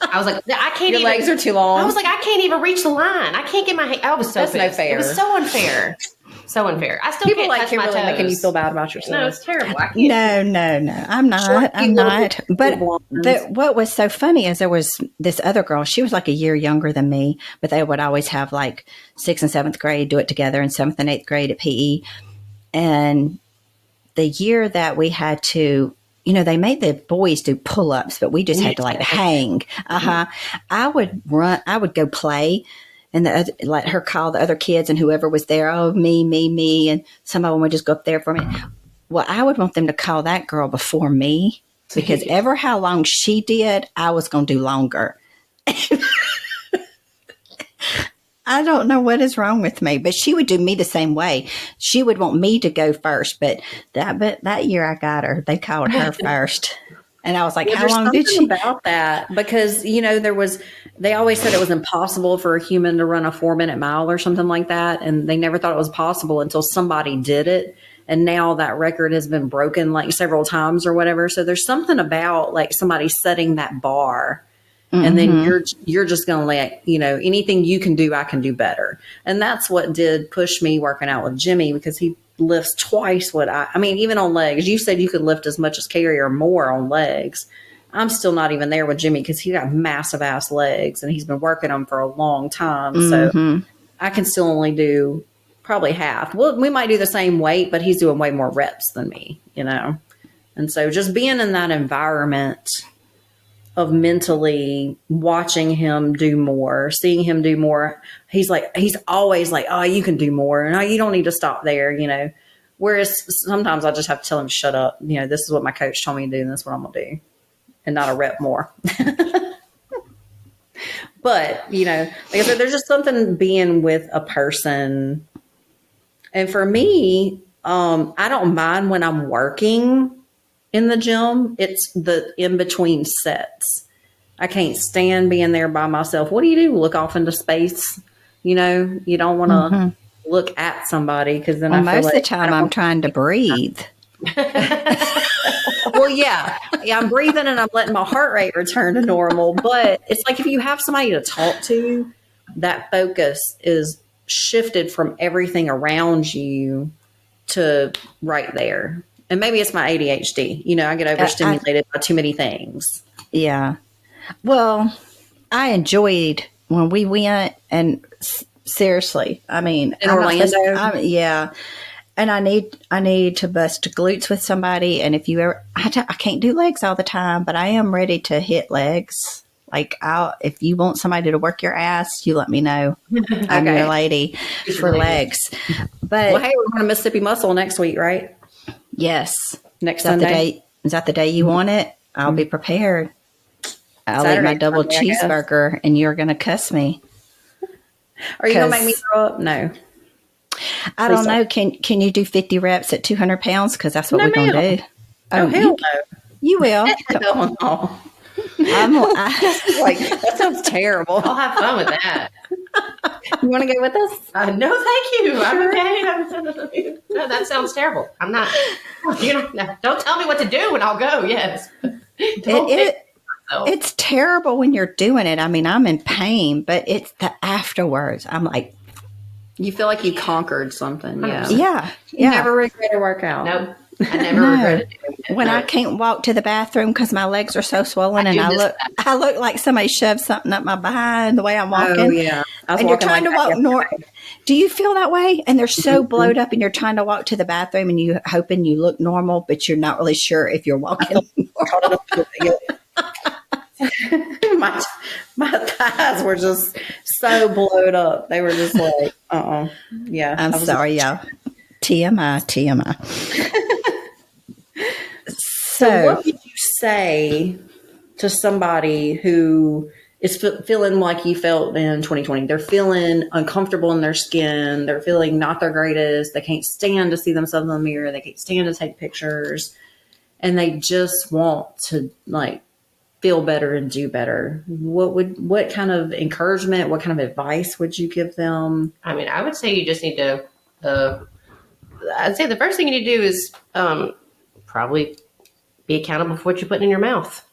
I was like, I can't. Your legs are too long. I was like, I can't even reach the line. I can't get my. I was so. That's pissed. no fair. It was so unfair. So unfair. I still People can't like touch my toes. Making you feel bad about yourself. No, it's terrible. I can't. No. I'm not. But what was so funny is there was this other girl. She was like a year younger than me, but they would always have like 6th and 7th grade do it together, and 7th and 8th grade at PE. And the year that we had to, you know, they made the boys do pull-ups, but we just had to like hang. I would go play, and let her call the other kids and whoever was there. Oh, me. And some of them would just go up there for me. Well, I would want them to call that girl before me, because ever how long she did, I was going to do longer. I don't know what is wrong with me, but she would do me the same way. She would want me to go first, but that year I got her. They called her first. And I was like, how long did she? About that, because, you know, they always said it was impossible for a human to run a 4-minute mile or something like that. And they never thought it was possible until somebody did it. And now that record has been broken like several times or whatever. So there's something about like somebody setting that bar. And then you're just going to let, you know, anything you can do, I can do better. And that's what did push me working out with Jimmy, because he lifts twice what I mean, even on legs. You said you could lift as much as Carrie or more on legs. I'm still not even there with Jimmy because he got massive ass legs and he's been working them for a long time. So I can still only do probably half. Well, we might do the same weight, but he's doing way more reps than me, you know? And so just being in that environment of mentally watching him do more, seeing him do more. He's always like, oh, you can do more. And you don't need to stop there, you know. Whereas sometimes I just have to tell him, shut up. You know, this is what my coach told me to do, and that's what I'm going to do. And not a rep more. But, you know, like I said, there's just something being with a person. And for me, I don't mind when I'm working in the gym. It's the in between sets. I can't stand being there by myself. What do? Look off into space. You know, you don't want to look at somebody because then Well, I feel most like of the time I'm trying to breathe. well, yeah, I'm breathing and I'm letting my heart rate return to normal. But it's like if you have somebody to talk to, that focus is shifted from everything around you to right there. And maybe it's my ADHD. You know, I get overstimulated by too many things. Yeah. Well, I enjoyed when we went, and seriously, I mean, In Orlando? Yeah. And I need to bust glutes with somebody. And if you ever, I can't do legs all the time, but I am ready to hit legs. Like if you want somebody to work your ass, you let me know. I'm your lady for legs. But well, hey, we're going to Mississippi Muscle next week, right? yes, Next Sunday. Is that the day you want it? I'll be prepared. I'll Saturday, eat my double Sunday, cheeseburger, and you're going to cuss me. Are you going to make me throw up? No. I don't know. Can you do 50 reps at 200 pounds? Because that's what we're going to do. Oh, hell no. You will. Hell no. Like, that sounds terrible. I'll have fun with that. You want to go with us? No, thank you. I'm okay. No, that sounds terrible. I'm not. Don't tell me what to do, and I'll go. Yes. It's terrible when you're doing it. I mean, I'm in pain, but it's the afterwards. I'm like, you feel like you conquered something. Yeah. Yeah. You never regret a workout. Nope. I never regretted doing it. When I can't walk to the bathroom because my legs are so swollen, and I look like somebody shoved something up my behind the way I'm walking. Oh, yeah. And you're trying to walk north. Do you feel that way? And they're so blowed up, and you're trying to walk to the bathroom, and you hoping you look normal, but you're not really sure if you're walking. my thighs were just so blowed up. They were just like, yeah. I'm sorry, y'all. TMI. So what would you say to somebody who is feeling like you felt in 2020? They're feeling uncomfortable in their skin. They're feeling not their greatest. They can't stand to see themselves in the mirror. They can't stand to take pictures. And they just want to feel better and do better. What kind of encouragement, what kind of advice would you give them? I mean, I would say you just need to, I'd say the first thing you need to do is probably be accountable for what you're putting in your mouth.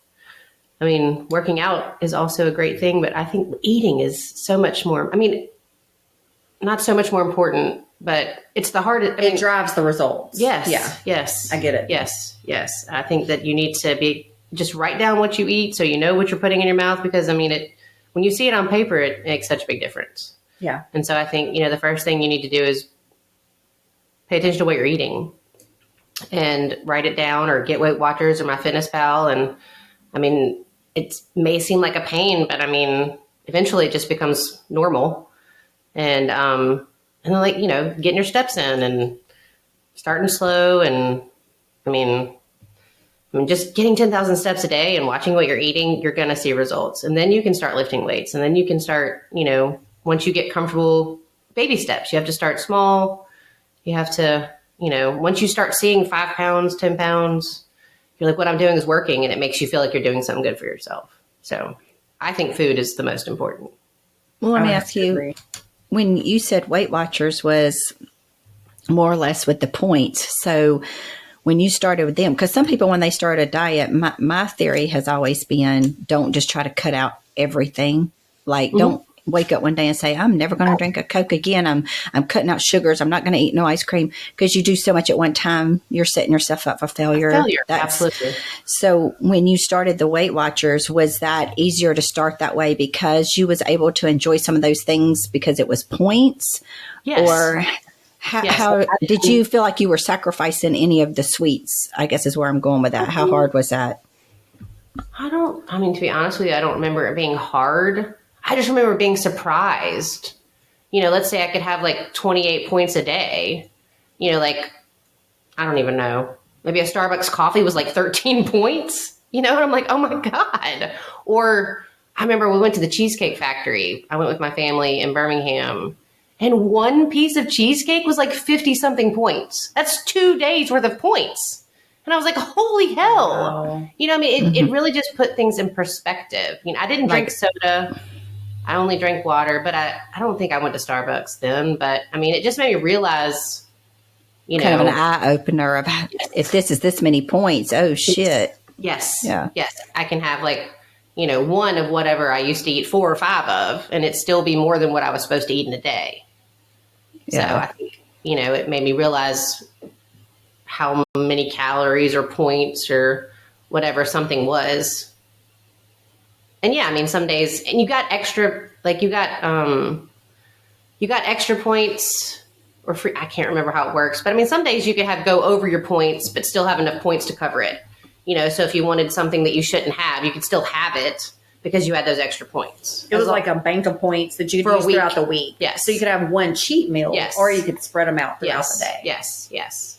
I mean, working out is also a great thing, but I think eating is so much more, not so much more important, but it's the hardest. It drives the results. Yes. Yeah. Yes. I get it. Yes. I think that you need to just write down what you eat so you know what you're putting in your mouth, because when you see it on paper, it makes such a big difference. Yeah. And so I think, the first thing you need to do is pay attention to what you're eating and write it down, or get Weight Watchers or MyFitnessPal. And it may seem like a pain, but eventually it just becomes normal. And then getting your steps in and starting slow. And just getting 10,000 steps a day and watching what you're eating, you're going to see results. And then you can start lifting weights. And then you can start, once you get comfortable, baby steps. You have to start small. You have to, once you start seeing 5 pounds, 10 pounds, you're like, what I'm doing is working, and it makes you feel like you're doing something good for yourself. So I think food is the most important. Well, let me ask you, when you said Weight Watchers was more or less with the points. So when you started with them, because some people, when they start a diet, my theory has always been, don't just try to cut out everything. Don't wake up one day and say, I'm never going to drink a Coke again. I'm cutting out sugars. I'm not going to eat no ice cream, because you do so much at one time. You're setting yourself up for failure. Absolutely. So when you started the Weight Watchers, was that easier to start that way because you was able to enjoy some of those things because it was points? Yes. Or how did you feel like you were sacrificing any of the sweets? I guess is where I'm going with that. How hard was that? To be honest with you, I don't remember it being hard. I just remember being surprised. Let's say I could have 28 points a day. I don't even know. Maybe a Starbucks coffee was 13 points, and I'm like, oh my God. Or I remember we went to the Cheesecake Factory. I went with my family in Birmingham, and one piece of cheesecake was 50 something points. That's 2 days worth of points. And I was like, holy hell. Wow. You know, I mean, it really just put things in perspective. You know, I didn't drink soda. I only drank water, but I don't think I went to Starbucks then. But I mean, it just made me realize, you know. Kind of an eye opener of if this is this many points, oh shit. Yes. Yeah. Yes. I can have like, you know, one of whatever I used to eat 4 or 5 of, and it still be more than what I was supposed to eat in a day. Yeah. So I think, you know, it made me realize how many calories or points or whatever something was. And yeah, I mean, some days, and you got extra, like you got extra points or free. I can't remember how it works, but I mean, some days you could go over your points, but still have enough points to cover it. You know, so if you wanted something that you shouldn't have, you could still have it because you had those extra points. It was like a bank of points that you'd use throughout the week. Yes. So you could have one cheat meal, yes, or you could spread them out throughout the day. Yes, yes.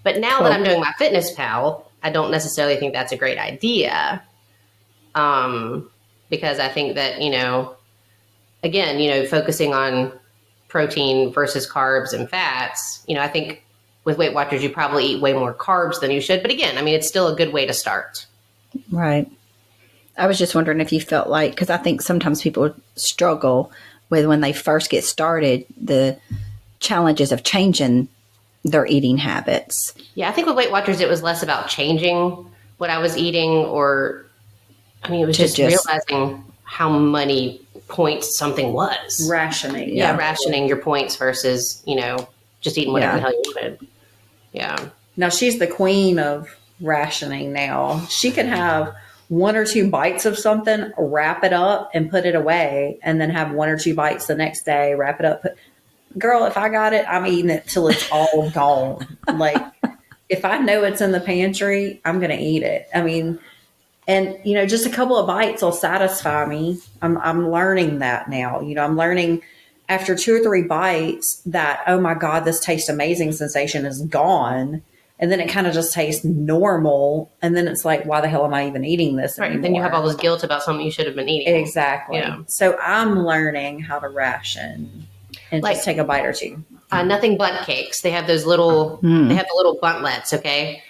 But now that I'm doing my Fitness Pal, I don't necessarily think that's a great idea. Because I think that, you know, again, you know, focusing on protein versus carbs and fats, you know, I think with Weight Watchers, you probably eat way more carbs than you should. But again, I mean, it's still a good way to start. Right. I was just wondering if you felt like, because I think sometimes people struggle with when they first get started, the challenges of changing their eating habits. Yeah, I think with Weight Watchers, it was less about changing what I was eating, or, I mean, it was just realizing how many points something was. Rationing. Yeah, rationing your points versus, you know, just eating whatever the hell you wanted. Yeah. Now she's the queen of rationing now. She can have 1 or 2 bites of something, wrap it up and put it away, and then have 1 or 2 bites the next day, wrap it up. Girl, if I got it, I'm eating it till it's all gone. Like, if I know it's in the pantry, I'm going to eat it. I mean, and, you know, just a couple of bites will satisfy me. I'm learning that now. You know, I'm learning after 2 or 3 bites that, oh my God, this tastes amazing sensation is gone. And then it kind of just tastes normal. And then it's like, why the hell am I even eating this anymore? Then you have all this guilt about something you should have been eating. Exactly. Yeah. So I'm learning how to ration and just take a bite or 2. Nothing but cakes. They have those little, they have the little buntlets. Okay.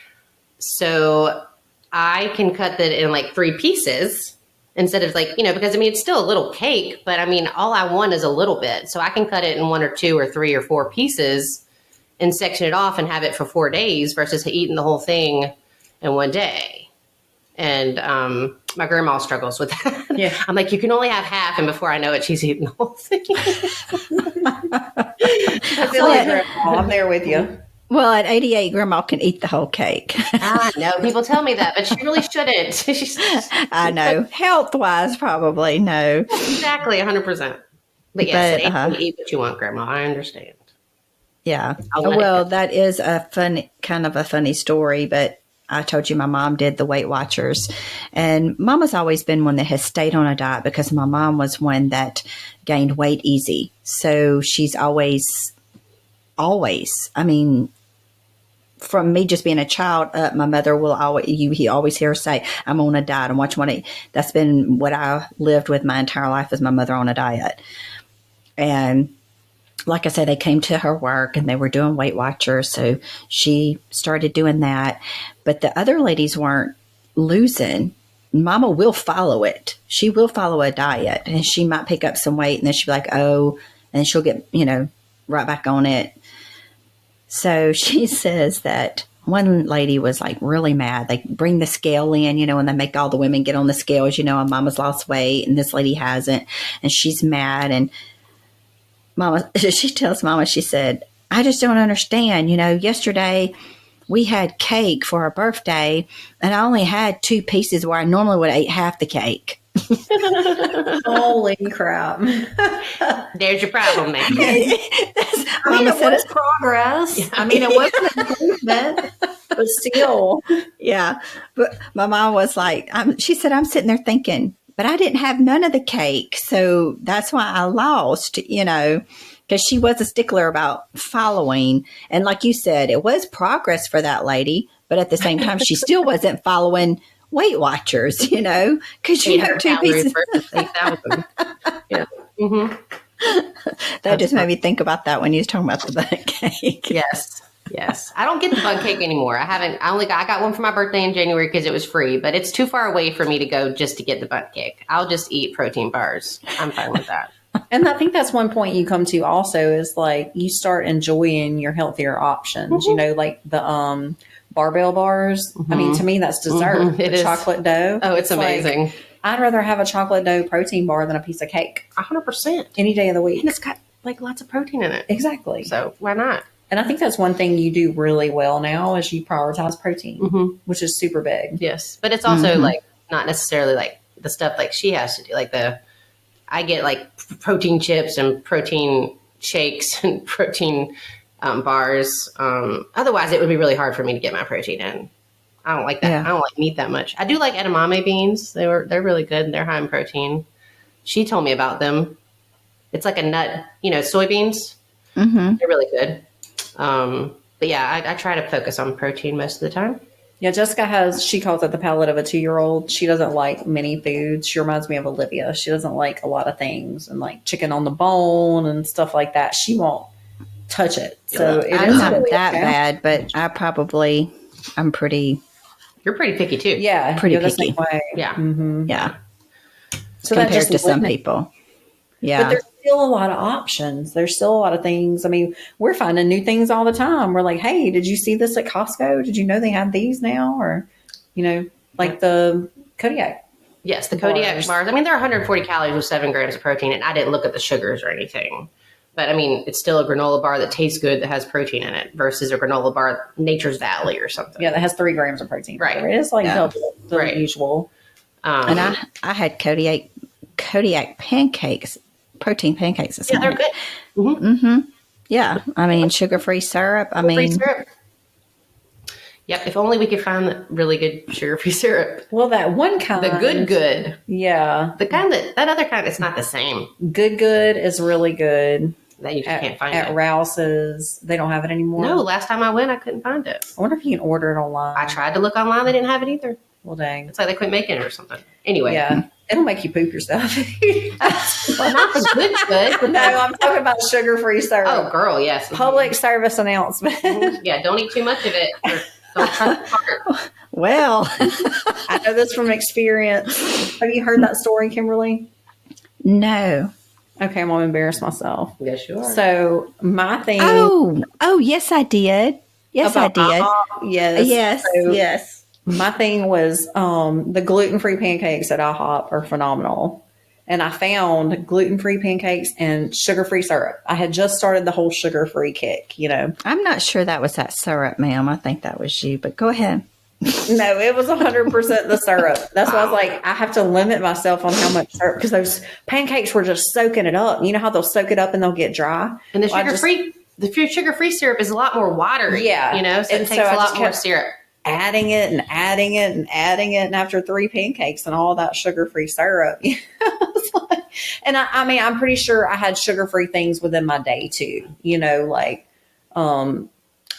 So I can cut that in like 3 pieces instead of like, you know, because I mean, it's still a little cake, but I mean, all I want is a little bit. So I can cut it in 1 or 2 or 3 or 4 pieces and section it off and have it for 4 days versus eating the whole thing in 1 day. And my grandma struggles with that. Yeah. I'm like, you can only have half, and before I know it, she's eating the whole thing. I feel like Grandma, I'm there with you. Well, at 88, Grandma can eat the whole cake. I know. People tell me that, but she really shouldn't. I know. Health-wise, probably, no. Exactly, 100%. But yes, you can eat what you want, Grandma. I understand. Yeah. Well, that is a funny story, but I told you my mom did the Weight Watchers, and Mama's always been one that has stayed on a diet because my mom was one that gained weight easy. So she's always, I mean, from me just being a child up, my mother will he always hear her say, I'm on a diet and watch what I eat. That's been what I lived with my entire life, as my mother on a diet. And like I said, they came to her work and they were doing Weight Watchers. So she started doing that. But the other ladies weren't losing. Mama will follow it. She will follow a diet, and she might pick up some weight and then she'll be like, oh, and she'll get, you know, right back on it. So she says that one lady was like really mad. They bring the scale in, you know, and they make all the women get on the scales, you know, and Mama's lost weight and this lady hasn't. And she's mad. And Mama, she tells Mama, she said, I just don't understand. You know, yesterday we had cake for our birthday and I only had 2 pieces where I normally would have ate half the cake. Holy crap. There's your problem, man. I mean, it was progress. Yeah. I mean, it wasn't an improvement, but still. Yeah. But my mom was like, she said, I'm sitting there thinking, but I didn't have none of the cake. So that's why I lost, you know, because she was a stickler about following. And like you said, it was progress for that lady. But at the same time, she still wasn't following Weight Watchers, you know, because you know 2 pieces. Yeah. Mm-hmm. That just made me think about that when you was talking about the butt cake. Yes. Yes. I don't get the bun cake anymore. I got one for my birthday in January because it was free, but it's too far away for me to go just to get the bun cake. I'll just eat protein bars. I'm fine with that. And I think that's one point you come to also is like you start enjoying your healthier options, you know, like the barbell bars. I mean, to me, that's dessert. It is. Chocolate dough. Oh, it's amazing. Like, I'd rather have a chocolate dough protein bar than a piece of cake 100%. any day of the week. And it's got like lots of protein in it. Exactly. So why not? And I think that's one thing you do really well now is you prioritize protein, which is super big. Yes. But it's also like not necessarily like the stuff like she has to do. Like I get like protein chips and protein shakes and protein bars. Otherwise, it would be really hard for me to get my protein in. I don't like that. Yeah. I don't like meat that much. I do like edamame beans. They're really good. They're high in protein. She told me about them. It's like a nut, soybeans. They're really good. But yeah, I try to focus on protein most of the time. Yeah, Jessica she calls it the palate of a 2-year-old. She doesn't like many foods. She reminds me of Olivia. She doesn't like a lot of things and like chicken on the bone and stuff like that. She won't touch it. So I'm not that bad, but I'm pretty. You're pretty picky too. Yeah, pretty you're the picky. same way. Yeah. Mm-hmm. Yeah. So Compared to some people. Yeah. But there's still a lot of options. There's still a lot of things. I mean, we're finding new things all the time. We're like, hey, did you see this at Costco? Did you know they have these now? Or, like the Kodiak. Yes, the Kodiak bars. I mean, they're 140 calories with 7 grams of protein, and I didn't look at the sugars or anything. But, I mean, it's still a granola bar that tastes good that has protein in it versus a granola bar Nature's Valley or something. Yeah, that has 3 grams of protein. Right. It's like double the usual. And I had Kodiak pancakes, protein pancakes. Yeah, they're good. Yeah. I mean, sugar-free syrup. Sugar-free syrup. Yep. If only we could find the really good sugar-free syrup. Well, that one kind. The good. Yeah. The kind that other kind, it's not the same. Good is really good. That you just can't find at Rouse's. They don't have it anymore. No, last time I went, I couldn't find it. I wonder if you can order it online. I tried to look online. They didn't have it either. Well, dang. It's like they quit making it or something. Anyway. Yeah. It'll make you poop yourself. Well, not the good. No, I'm talking about sugar-free syrup. Oh, girl, yes. Public service announcement. Yeah, don't eat too much of it. Don't try to fart. Well, I know this from experience. Have you heard that story, Kimberly? no. Okay, I'm going to embarrass myself. Yes, you are. So my thing. Oh, yes, I did. Yes, I did. Yes. Yes. My thing was the gluten-free pancakes at IHOP are phenomenal. And I found gluten-free pancakes and sugar-free syrup. I had just started the whole sugar-free kick, I'm not sure that was that syrup, ma'am. I think that was you, but go ahead. No, it was 100% the syrup. That's why I was like, I have to limit myself on how much syrup because those pancakes were just soaking it up. You know how they'll soak it up and they'll get dry? And the sugar-free syrup is a lot more watery. Yeah. So it takes a lot more syrup. Adding it and adding it and adding it, and after 3 pancakes and all that sugar-free syrup, and I mean, I'm pretty sure I had sugar-free things within my day too. Like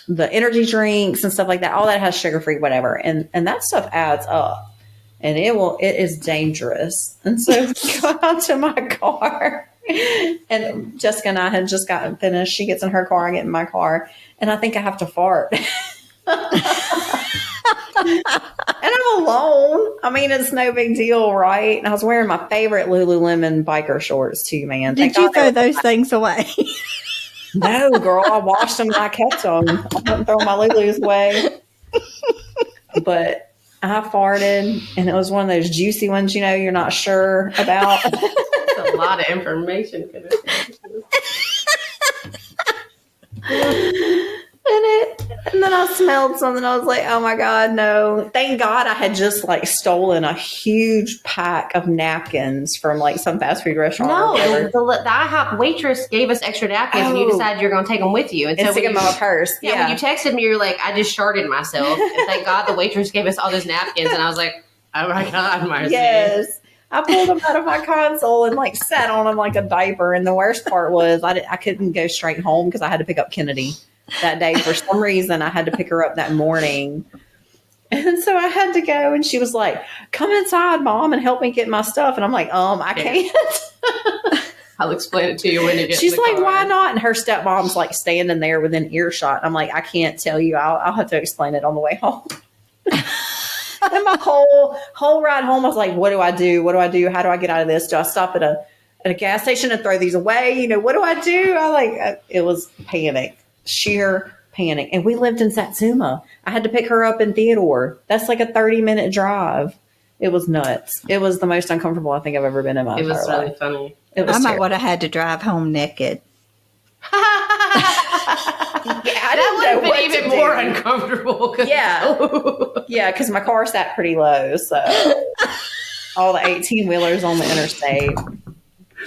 the energy drinks and stuff like that. All that has sugar-free, whatever, and that stuff adds up, and it is dangerous. And so we go out to my car, and Jessica and I had just gotten finished. She gets in her car, I get in my car, and I think I have to fart. And I'm alone. I mean, it's no big deal, right? And I was wearing my favorite Lululemon biker shorts too, man. Did you throw those things away? No, girl. I washed them and I kept them. I didn't throw my Lulus away. But I farted, and it was one of those juicy ones, you're not sure about. That's a lot of information. And then I smelled something. I was like, oh my God, no. Thank God I had just stolen a huge pack of napkins from some fast food restaurant. No, the IHOP waitress gave us extra napkins and you decided you're going to take them with you. And so stick them in my purse. Yeah, when you texted me, you're like, I just sharded myself. And thank God the waitress gave us all those napkins. And I was like, oh my God, Marcy. Yes. I pulled them out of my console and sat on them like a diaper. And the worst part was I couldn't go straight home because I had to pick up Kennedy that day. For some reason, I had to pick her up that morning. And so I had to go, and she was like, come inside, Mom, and help me get my stuff. And I'm like, I can't. I'll explain it to you when you get. She's in the like, car. why not? And her stepmom's like standing there within earshot. I'm like, I can't tell you. I'll have to explain it on the way home. And my whole ride home, I was like, what do I do? What do I do? How do I get out of this? Do I stop at a gas station and throw these away? You know, what do I do? It was panic, sheer panic. And we lived in Satsuma. I had to pick her up in Theodore. That's like a 30-minute drive. It was nuts. It was the most uncomfortable I think I've ever been in my entire life. It was really funny. I might would have had to drive home naked. That would have been even more uncomfortable. Yeah, because my car sat pretty low, so all the 18-wheelers on the interstate.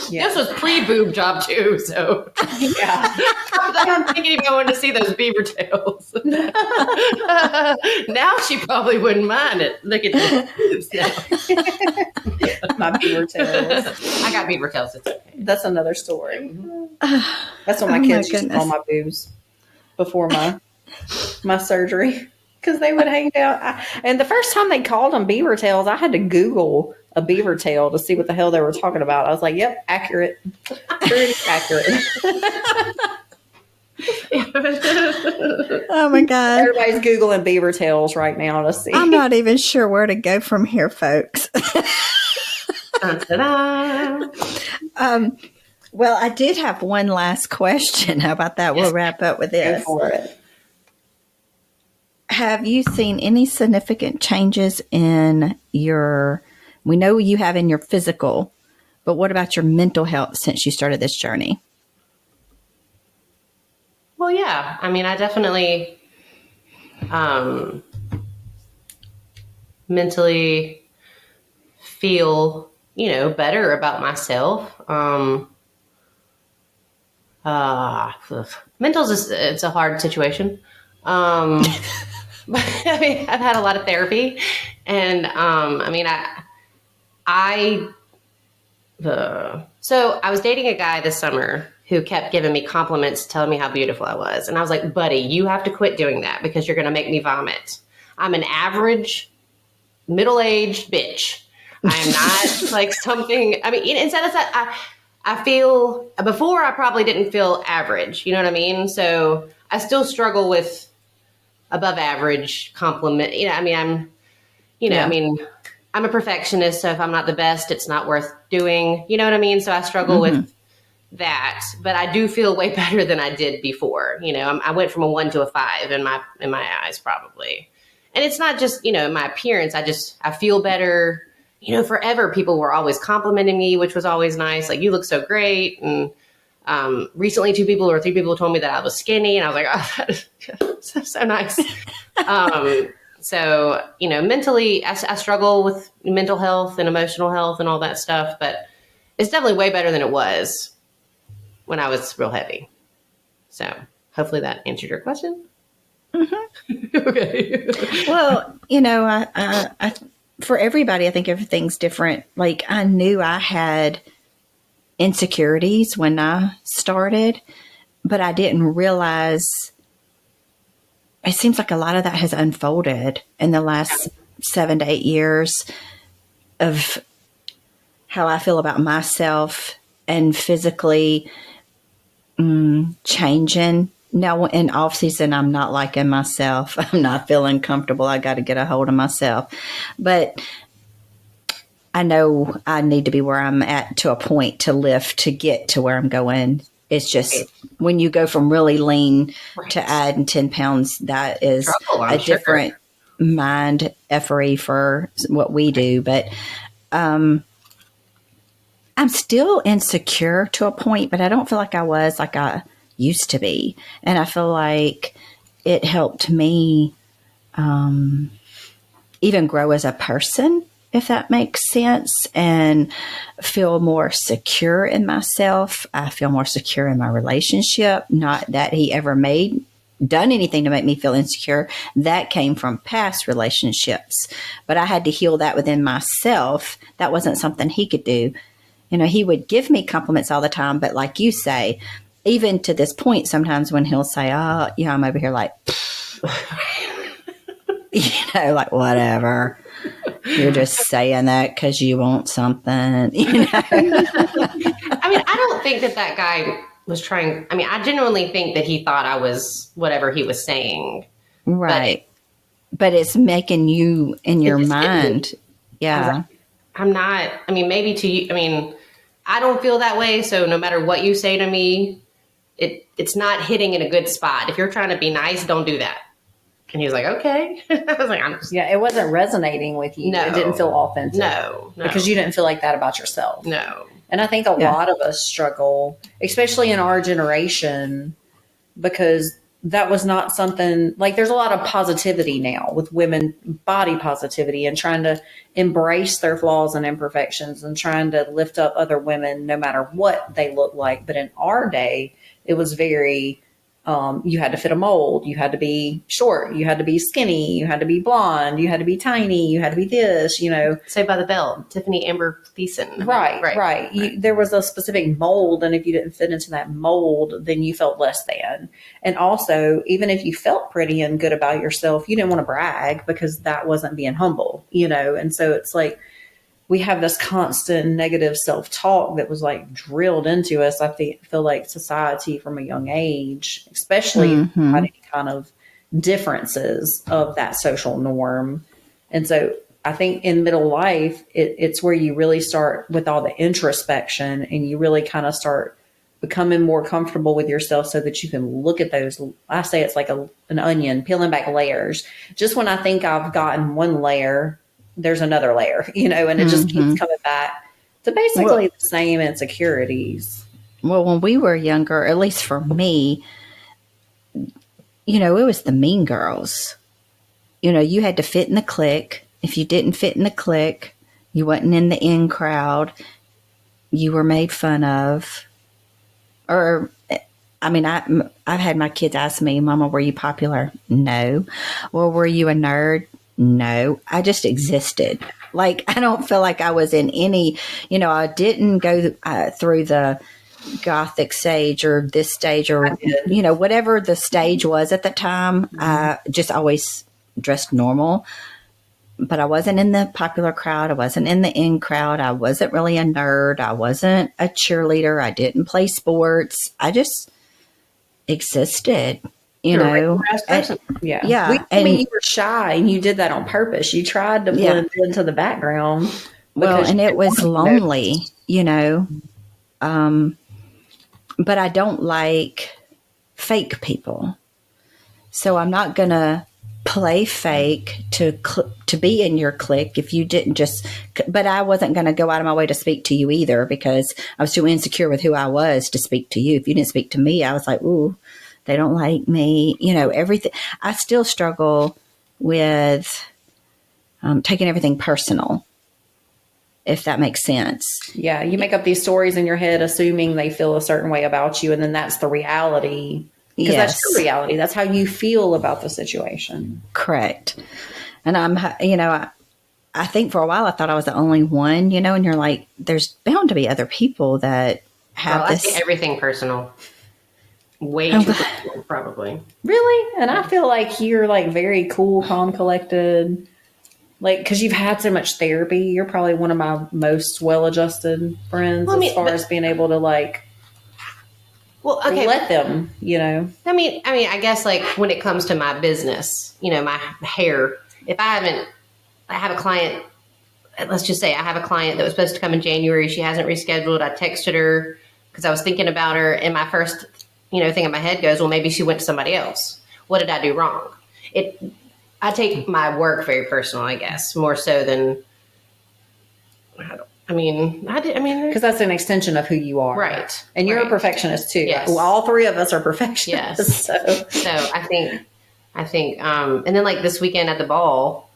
Yeah. This was pre-boob job too, so yeah. I'm thinking I wanted to see those beaver tails. Now she probably wouldn't mind it. Look at the boobs now. My beaver tails. I got beaver tails. It's okay. That's another story. That's what my kids used to call my boobs before my surgery, because they would hang down. And the first time they called them beaver tails, I had to Google a beaver tail to see what the hell they were talking about. I was like, yep, accurate. Pretty accurate. Oh my God. Everybody's Googling beaver tails right now to see. I'm not even sure where to go from here, folks. Well, I did have one last question. How about that? Yes. We'll wrap up with this. Go for it. Have you seen any significant changes in we know you have in your physical, but what about your mental health since you started this journey? Well, yeah. I mean, I definitely mentally feel, better about myself. Mental's it's a hard situation. But I mean, I've had a lot of therapy, and so I was dating a guy this summer who kept giving me compliments, telling me how beautiful I was. And I was like, buddy, you have to quit doing that because you're going to make me vomit. I'm an average middle-aged bitch. I'm not like something, instead of that, I feel, before I probably didn't feel average. You know what I mean? So I still struggle with above average compliment. I'm a perfectionist. So if I'm not the best, it's not worth doing. You know what I mean? So I struggle with that, but I do feel way better than I did before. I went from a 1 to a 5 in my eyes, probably. And it's not just, my appearance. I feel better. Forever people were always complimenting me, which was always nice. Like, you look so great. And recently 2 people or 3 people told me that I was skinny, and I was like, oh, so nice. So, mentally, I struggle with mental health and emotional health and all that stuff, but it's definitely way better than it was when I was real heavy. So hopefully that answered your question. Mm-hmm. Okay. Well, I for everybody, I think everything's different. Like, I knew I had insecurities when I started, but I didn't realize. It seems like a lot of that has unfolded in the last 7 to 8 years of how I feel about myself and physically changing. Now, in off season, I'm not liking myself. I'm not feeling comfortable. I got to get a hold of myself. But I know I need to be where I'm at to a point to lift to get to where I'm going. It's just when you go from really lean to adding 10 pounds, that is a different mind effery for what we do. But I'm still insecure to a point, but I don't feel like I was like I used to be. And I feel like it helped me even grow as a person, if that makes sense, and feel more secure in myself. I feel more secure in my relationship. Not that he ever done anything to make me feel insecure. That came from past relationships, but I had to heal that within myself. That wasn't something he could do. He would give me compliments all the time, but like you say, even to this point, sometimes when he'll say, oh, I'm over here like, like whatever. You're just saying that because you want something, I I mean, I don't think that guy was trying. I mean, I genuinely think that he thought I was whatever he was saying. Right. But it's making you in your mind. Yeah. I'm not, I mean, maybe to you, I mean, I don't feel that way. So no matter what you say to me, it's not hitting in a good spot. If you're trying to be nice, don't do that. And he was like, okay. I was like, yeah, it wasn't resonating with you. No. It didn't feel authentic. No. Because you didn't feel like that about yourself. No. And I think a lot of us struggle, especially in our generation, because that was not something like there's a lot of positivity now with women, body positivity, and trying to embrace their flaws and imperfections and trying to lift up other women no matter what they look like. But in our day, it was very, you had to fit a mold. You had to be short. You had to be skinny. You had to be blonde. You had to be tiny. You had to be this, you know. Saved by the Bell, Tiffany Amber Thiessen. Right. There was a specific mold. And if you didn't fit into that mold, then you felt less than. And also, even if you felt pretty and good about yourself, you didn't want to brag because that wasn't being humble, you know. And so it's like, we have this constant negative self-talk that was like drilled into us. I feel like society from a young age, especially about any kind of differences of that social norm. And so I think in middle life, it's where you really start with all the introspection and you really kind of start becoming more comfortable with yourself so that you can look at those. I say it's like an onion, peeling back layers. Just when I think I've gotten one layer, there's another layer, you know, and it just keeps coming back to basically the same insecurities. Well, when we were younger, at least for me, you know, it was the mean girls. You know, you had to fit in the clique. If you didn't fit in the clique, you wasn't in the in crowd. You were made fun of. Or, I mean, I've had my kids ask me, Mama, were you popular? No. Well, were you a nerd? No, I just existed. Like, I don't feel like I was in any, you know, I didn't go through the gothic stage or this stage or, you know, whatever the stage was at the time. I just always dressed normal, but I wasn't in the popular crowd. I wasn't in the in crowd. I wasn't really a nerd. I wasn't a cheerleader. I didn't play sports. I just existed. You know, yeah. I mean, you were shy, and you did that on purpose. You tried to blend into the background. Well, and it was lonely, you know. But I don't like fake people, so I'm not gonna play fake to be in your clique if you didn't just. But I wasn't gonna go out of my way to speak to you either because I was too insecure with who I was to speak to you. If you didn't speak to me, I was like, ooh. They don't like me, you know, everything. I still struggle with taking everything personal, if that makes sense. Yeah, you make up these stories in your head, assuming they feel a certain way about you, and then that's the reality. Because that's your reality. That's how you feel about the situation. Correct. And you know, I think for a while I thought I was the only one, you know, and you're like, there's bound to be other people that have this. I take everything personal. Way too personal, probably. Really? And I feel like you're like very cool, calm, collected. Like, because you've had so much therapy, you're probably one of my most well-adjusted friends as far as being able to like, let them, you know. I mean, I guess like when it comes to my business, you know, my hair. If I have a client. Let's just say I have a client that was supposed to come in January. She hasn't rescheduled. I texted her because I was thinking about her, and my first thing in my head goes, well, maybe she went to somebody else. What did I do wrong? I take my work very personal, I guess, more so than, because that's an extension of who you are. Right. And you're a perfectionist too. Yes. Well, all three of us are perfectionists. Yes. So I think, and then like this weekend at the ball,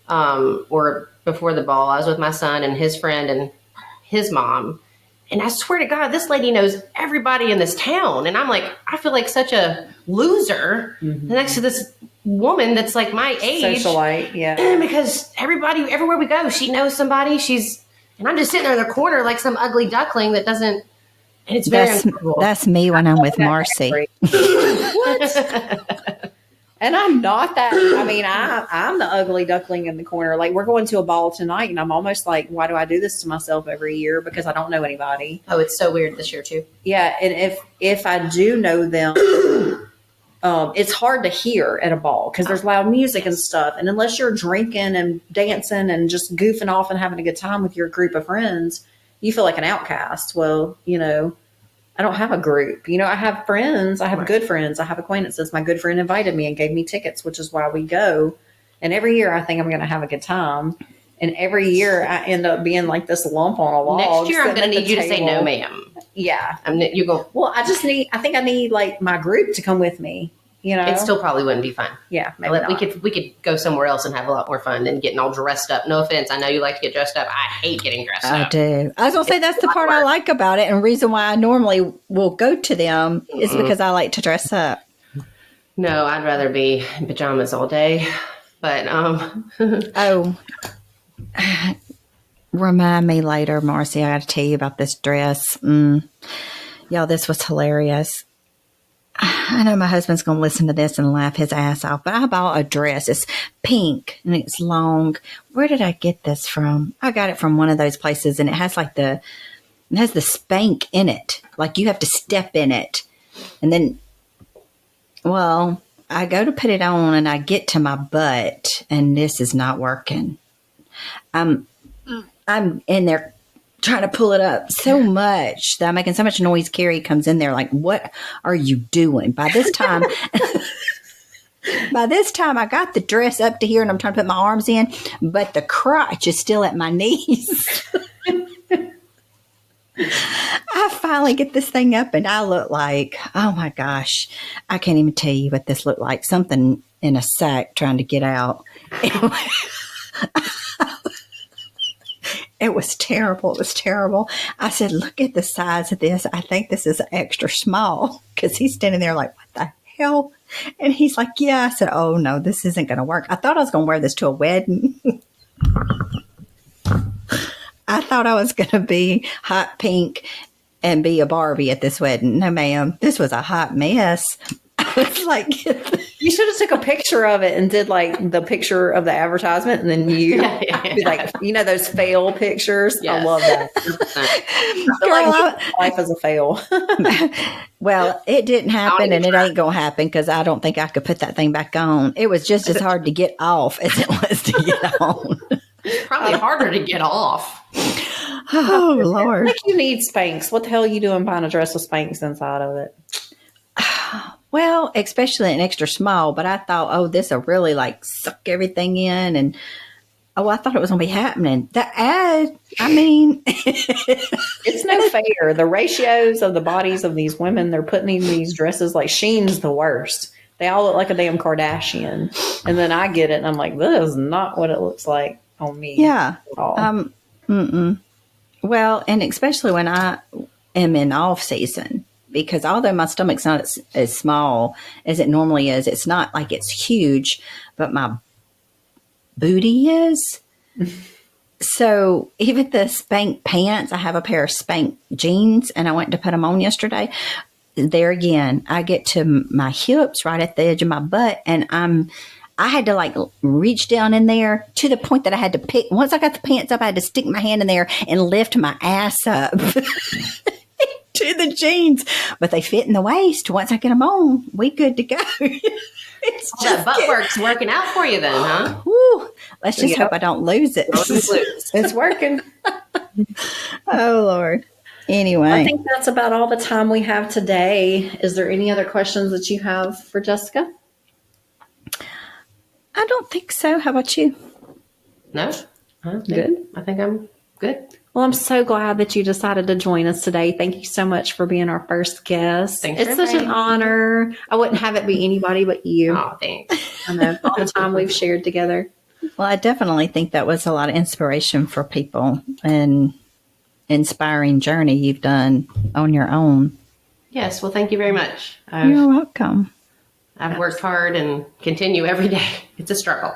or before the ball, I was with my son and his friend and his mom. And I swear to God, this lady knows everybody in this town. And I'm like, I feel like such a loser next to this woman that's like my age. Socialite, yeah. Because everywhere we go, she knows somebody. And I'm just sitting there in the corner like some ugly duckling that doesn't, and it's very uncomfortable. That's me when I'm with Marcy. And I'm not that. I mean, I'm the ugly duckling in the corner. Like, we're going to a ball tonight, and I'm almost like, why do I do this to myself every year? Because I don't know anybody. Oh, it's so weird this year too. Yeah, and if I do know them, it's hard to hear at a ball because there's loud music and stuff. And unless you're drinking and dancing and just goofing off and having a good time with your group of friends, you feel like an outcast. Well, I don't have a group. I have friends. I have good friends. I have acquaintances. My good friend invited me and gave me tickets, which is why we go. And every year I think I'm going to have a good time. And every year I end up being like this lump on a log. Next year I'm going to need you to say no, ma'am. Yeah. You go. Well, I think I need like my group to come with me. It still probably wouldn't be fun. Yeah, maybe not. We could go somewhere else and have a lot more fun than getting all dressed up. No offense, I know you like to get dressed up. I hate getting dressed up. I do. I was gonna say that's the part I like about it, and reason why I normally will go to them is because I like to dress up. No, I'd rather be in pajamas all day. But oh, remind me later, Marcy. I got to tell you about this dress. Y'all, this was hilarious. I know my husband's going to listen to this and laugh his ass off, but I bought a dress. It's pink and it's long. Where did I get this from? I got it from one of those places, and it has it has the spank in it. Like you have to step in it. And then, well, I go to put it on and I get to my butt and this is not working. I'm in there trying to pull it up so much that I'm making so much noise. Carrie comes in there like, what are you doing? By this time, I got the dress up to here and I'm trying to put my arms in, but the crotch is still at my knees. I finally get this thing up and I look like, oh my gosh, I can't even tell you what this looked like. Something in a sack trying to get out. It was terrible. It was terrible. I said, look at the size of this. I think this is extra small, because he's standing there like, what the hell? And he's like, yeah. I said, oh, no, this isn't going to work. I thought I was going to wear this to a wedding. I thought I was going to be hot pink and be a Barbie at this wedding. No, ma'am. This was a hot mess. I was like, you should have took a picture of it and did like the picture of the advertisement, and then you be like, those fail pictures. Yes. I love that. Girl, life is a fail. Well, it didn't happen, and it ain't gonna happen because I don't think I could put that thing back on. It was just as hard to get off as it was to get on. Probably harder to get off. Oh Lord! Like you need Spanx. What the hell are you doing buying a dress with Spanx inside of it? Well, especially an extra small, but I thought, oh, this will really like suck everything in. And I thought it was going to be happening. The ad, I mean, it's no fair. The ratios of the bodies of these women they're putting in these dresses, like Shein's the worst. They all look like a damn Kardashian. And then I get it and I'm like, this is not what it looks like on me. Yeah. Well, and especially when I am in off season. Because although my stomach's not as small as it normally is, it's not like it's huge, but my booty is. So even the Spank pants, I have a pair of Spank jeans, and I went to put them on yesterday. There again, I get to my hips right at the edge of my butt, and I had to like reach down in there to the point that I had to pick. Once I got the pants up, I had to stick my hand in there and lift my ass up. To the jeans, but they fit in the waist. Once I get them on, we good to go. It's just that butt work's working out for you then, huh? Woo. Let's just hope I don't lose it. It's working. Oh Lord. Anyway, I think that's about all the time we have today. Is there any other questions that you have for Jessica? I don't think so. How about you? No, good. I think I'm good. Well, I'm so glad that you decided to join us today. Thank you so much for being our first guest. Thanks. It's such an honor. I wouldn't have it be anybody but you. Oh, thanks. I know all the time we've shared together. Well, I definitely think that was a lot of inspiration for people and inspiring journey you've done on your own. Yes. Well, thank you very much. You're welcome. I've worked hard and continue every day. It's a struggle.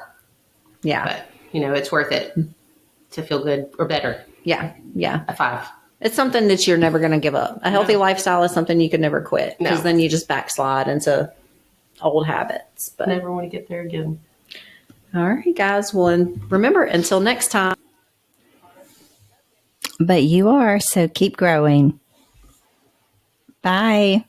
Yeah. But, it's worth it to feel good or better. Yeah. Yeah. A 5. It's something that you're never going to give up. A healthy lifestyle is something you could never quit because then you just backslide into old habits. But never want to get there again. All right, guys. Well, and remember, until next time. But you are, so keep growing. Bye.